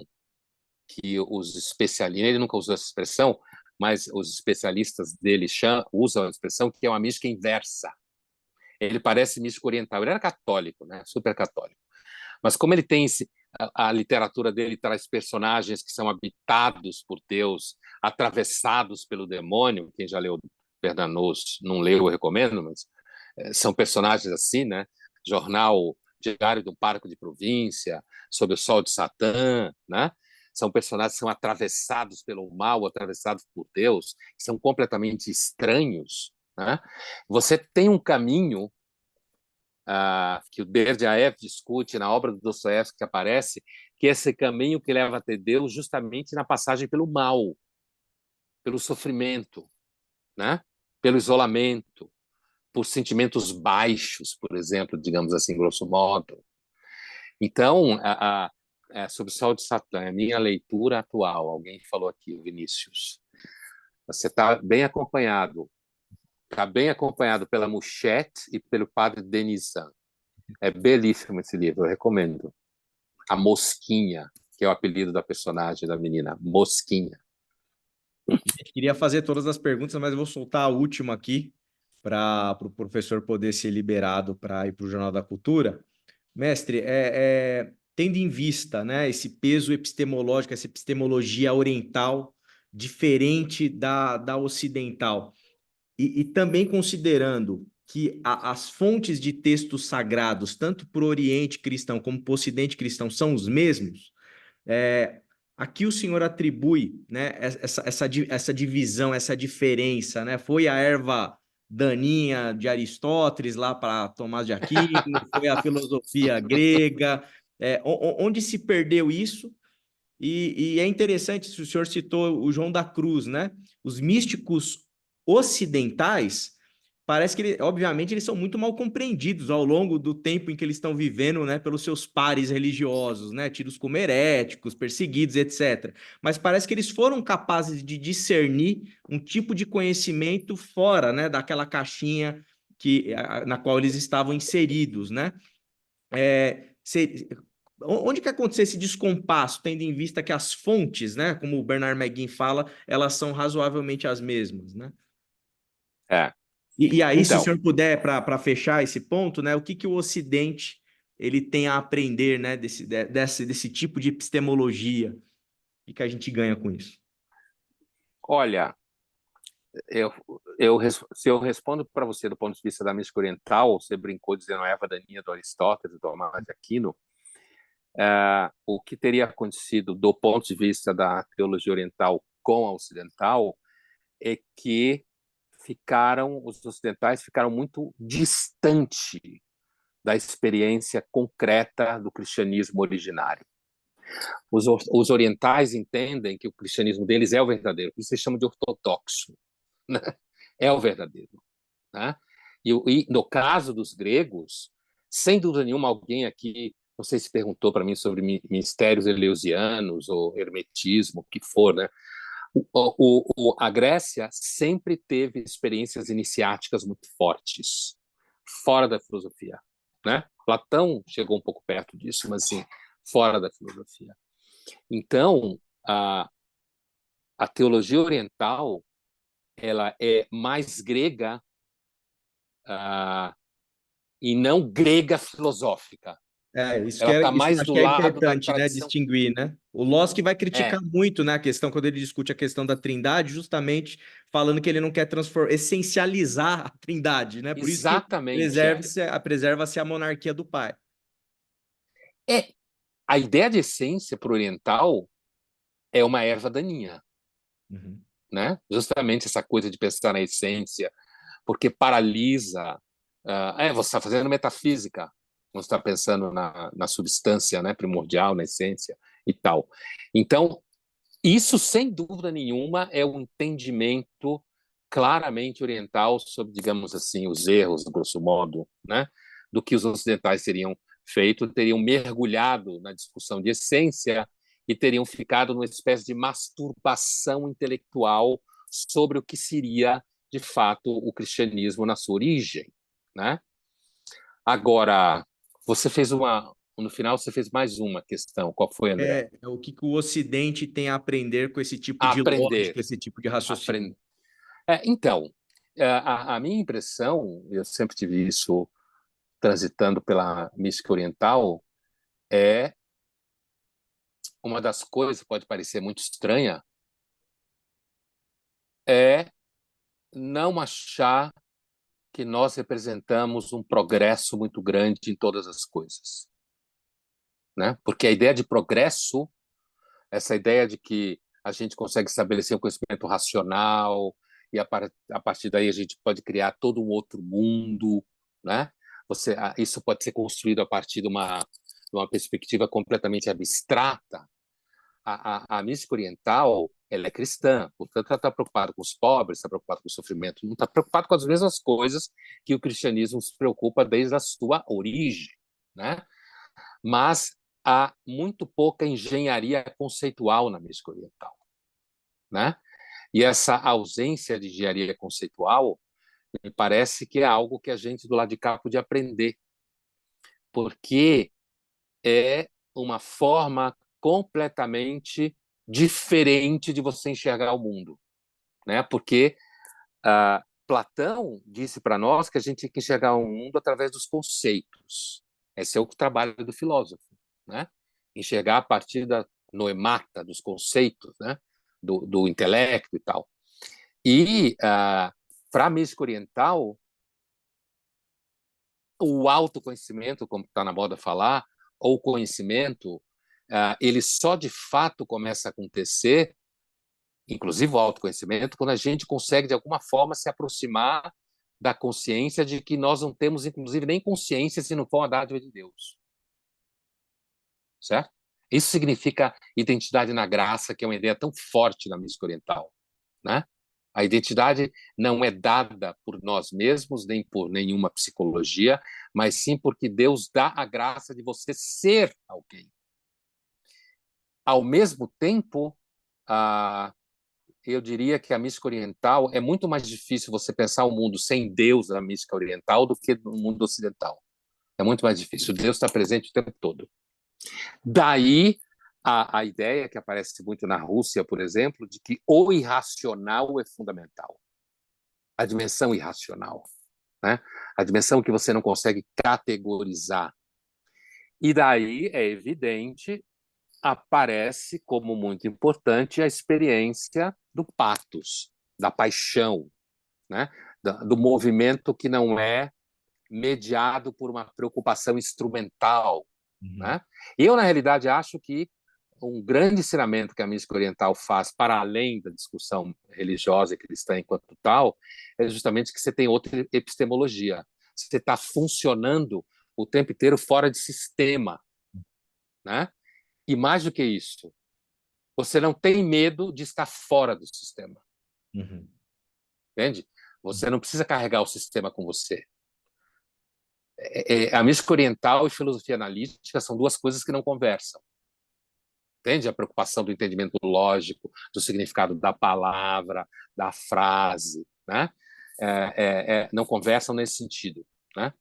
que os especialistas, ele nunca usou essa expressão, mas os especialistas dele usam a expressão que é uma mística inversa. Ele parece místico oriental. Ele era católico, né? Super católico. Mas como ele tem a literatura dele traz personagens que são habitados por Deus, atravessados pelo demônio. Quem já leu Bernanos, não leu, eu recomendo, mas são personagens assim, né? Jornal Diário de um Parco de Província, Sob o Sol de Satã, né? São personagens que são atravessados pelo mal, atravessados por Deus, que são completamente estranhos, né? Você tem um caminho que o Berdyaev discute na obra do Dostoiévski que aparece, que é esse caminho que leva até Deus justamente na passagem pelo mal, pelo sofrimento, né? Pelo isolamento, por sentimentos baixos, por exemplo, digamos assim, grosso modo. Então, sobre o Sol de Satã, a minha leitura atual, alguém falou aqui, o Vinícius, você está bem acompanhado. Está bem acompanhado pela Mouchette e pelo padre Denizan. É belíssimo esse livro, eu recomendo. A Mosquinha, que é o apelido da personagem da menina, Mosquinha. Eu queria fazer todas as perguntas, mas eu vou soltar a última aqui para o professor poder ser liberado para ir para o Jornal da Cultura. Mestre, tendo em vista, né, esse peso epistemológico, essa epistemologia oriental diferente da ocidental, e também considerando que as fontes de textos sagrados, tanto para o Oriente cristão como para o Ocidente cristão, são os mesmos, aqui o senhor atribui, né, essa divisão, essa diferença, né? Foi a erva daninha de Aristóteles lá para Tomás de Aquino, foi a filosofia grega, onde se perdeu isso? E é interessante, o senhor citou o João da Cruz, né? Os místicos ocidentais, parece que, obviamente, eles são muito mal compreendidos ao longo do tempo em que eles estão vivendo, né, pelos seus pares religiosos, né, tidos como heréticos, perseguidos, etc. Mas parece que eles foram capazes de discernir um tipo de conhecimento fora, né, daquela caixinha na qual eles estavam inseridos, né? Onde que aconteceu esse descompasso, tendo em vista que as fontes, né, como o Bernard McGuinn fala, elas são razoavelmente as mesmas, né? E aí, se o Então, senhor puder, para fechar esse ponto, né, o que o Ocidente ele tem a aprender, né, desse tipo de epistemologia? O que a gente ganha com isso? olha, se eu respondo para você do ponto de vista da mística oriental, você brincou dizendo a erva daninha do Aristóteles, do Tomás de Aquino, o que teria acontecido do ponto de vista da teologia oriental com a ocidental é que os ocidentais ficaram muito distantes da experiência concreta do cristianismo originário. Os orientais entendem que o cristianismo deles é o verdadeiro, por isso eles chamam de ortodoxo, né? É o verdadeiro, né? E no caso dos gregos, sem dúvida nenhuma, alguém aqui, não sei se perguntou para mim sobre mistérios eleusianos ou hermetismo, o que for, né? A Grécia sempre teve experiências iniciáticas muito fortes, fora da filosofia, né? Platão chegou um pouco perto disso, mas assim, fora da filosofia. Então, a teologia oriental, ela é mais grega e não grega filosófica. Isso Ela está isso mais acho do que é lado da importante, né, tradição. distinguir, né? O Lossky vai criticar É, muito, né, a questão quando ele discute a questão da Trindade, justamente falando que ele não quer essencializar a Trindade, né? Por isso que exatamente. preserva-se a monarquia do Pai. A ideia de essência para o oriental é uma erva daninha, Uhum. né? Justamente essa coisa de pensar na essência, porque paralisa. Você está fazendo metafísica, você está pensando na substância, né, primordial, na essência e tal. Então, isso, sem dúvida nenhuma, é um entendimento claramente oriental sobre, digamos assim, os erros, grosso modo, né, do que os ocidentais teriam mergulhado na discussão de essência e teriam ficado numa espécie de masturbação intelectual sobre o que seria, de fato, o cristianismo na sua origem, né? Agora, no final você fez mais uma questão. Qual foi, André? É o que o Ocidente tem a aprender com esse tipo de Aprender. lógica, esse tipo de raciocínio. Aprender. Então, a minha impressão, eu sempre tive isso transitando pela mística oriental, é uma das coisas que pode parecer muito estranha, é não achar que nós representamos um progresso muito grande em todas as coisas, né? Porque a ideia de progresso, essa ideia de que a gente consegue estabelecer um conhecimento racional e a partir daí a gente pode criar todo um outro mundo, né? Isso pode ser construído a partir de uma perspectiva completamente abstrata. A mística oriental, ela é cristã, portanto ela está preocupada com os pobres, está preocupada com o sofrimento, não está preocupada com as mesmas coisas que o cristianismo se preocupa desde a sua origem, né? Mas há muito pouca engenharia conceitual na mística oriental, né? E essa ausência de engenharia conceitual me parece que é algo que a gente do lado de cá pode aprender, porque é uma forma completamente diferente de você enxergar o mundo, né? Porque Platão disse para nós que a gente tem que enxergar o mundo através dos conceitos. Esse é o trabalho do filósofo, né? Enxergar a partir da noemata, dos conceitos, né? Do intelecto e tal. E para a mística oriental, o autoconhecimento, como está na moda falar, ou conhecimento, ele só de fato começa a acontecer, inclusive o autoconhecimento, quando a gente consegue, de alguma forma, se aproximar da consciência de que nós não temos, inclusive, nem consciência se não for uma dádiva de Deus. Certo? Isso significa identidade na graça, que é uma ideia tão forte na mística oriental, né? A identidade não é dada por nós mesmos, nem por nenhuma psicologia, mas sim porque Deus dá a graça de você ser alguém. Ao mesmo tempo, eu diria que a mística oriental é muito mais difícil você pensar o mundo sem Deus na mística oriental do que no mundo ocidental. É muito mais difícil. Deus está presente o tempo todo. Daí a ideia que aparece muito na Rússia, por exemplo, de que o irracional é fundamental. A dimensão irracional, né? A dimensão que você não consegue categorizar. E daí é evidente, aparece como muito importante a experiência do pathos, da paixão, né? Do movimento que não é mediado por uma preocupação instrumental, né? Eu, na realidade, acho que um grande ensinamento que a mística oriental faz, para além da discussão religiosa e cristã enquanto tal, é justamente que você tem outra epistemologia. Você está funcionando o tempo inteiro fora de sistema, né? E mais do que isso, você não tem medo de estar fora do sistema. Uhum. Entende? Você não precisa carregar o sistema com você. A mística oriental e filosofia analítica são duas coisas que não conversam. entende? A preocupação do entendimento lógico, do significado da palavra, da frase, né? Não conversam nesse sentido, né?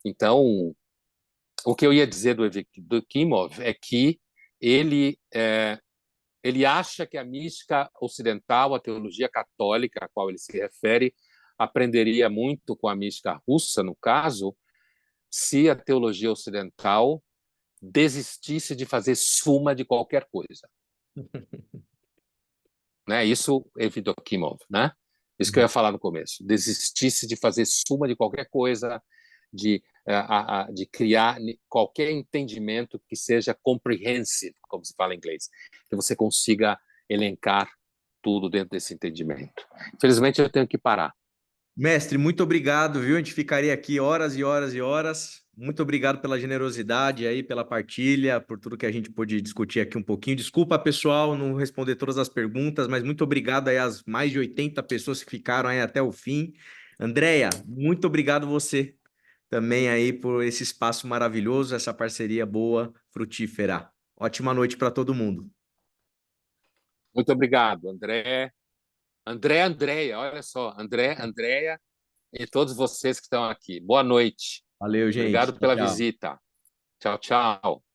Então, o que eu ia dizer do Evdokimov é que ele acha que a mística ocidental, a teologia católica a qual ele se refere, aprenderia muito com a mística russa, no caso, se a teologia ocidental desistisse de fazer suma de qualquer coisa. Né? Isso é Evdokimov, né? Isso que eu ia falar no começo. Desistisse de fazer suma de qualquer coisa, de criar qualquer entendimento que seja comprehensive, como se fala em inglês, que você consiga elencar tudo dentro desse entendimento. Infelizmente, eu tenho que parar. Mestre, muito obrigado, viu? A gente ficaria aqui horas e horas e horas. Muito obrigado pela generosidade aí, pela partilha, por tudo que a gente pôde discutir aqui um pouquinho. Desculpa, pessoal, não responder todas as perguntas, mas muito obrigado aí às mais de 80 pessoas que ficaram aí até o fim. Andréia, muito obrigado você também aí por esse espaço maravilhoso, essa parceria boa, frutífera. Ótima noite para todo mundo. Muito obrigado, André. Andréia, olha só, Andréia e todos vocês que estão aqui. Boa noite. Valeu, gente. Obrigado Tchau, pela tchau. visita. Tchau, tchau.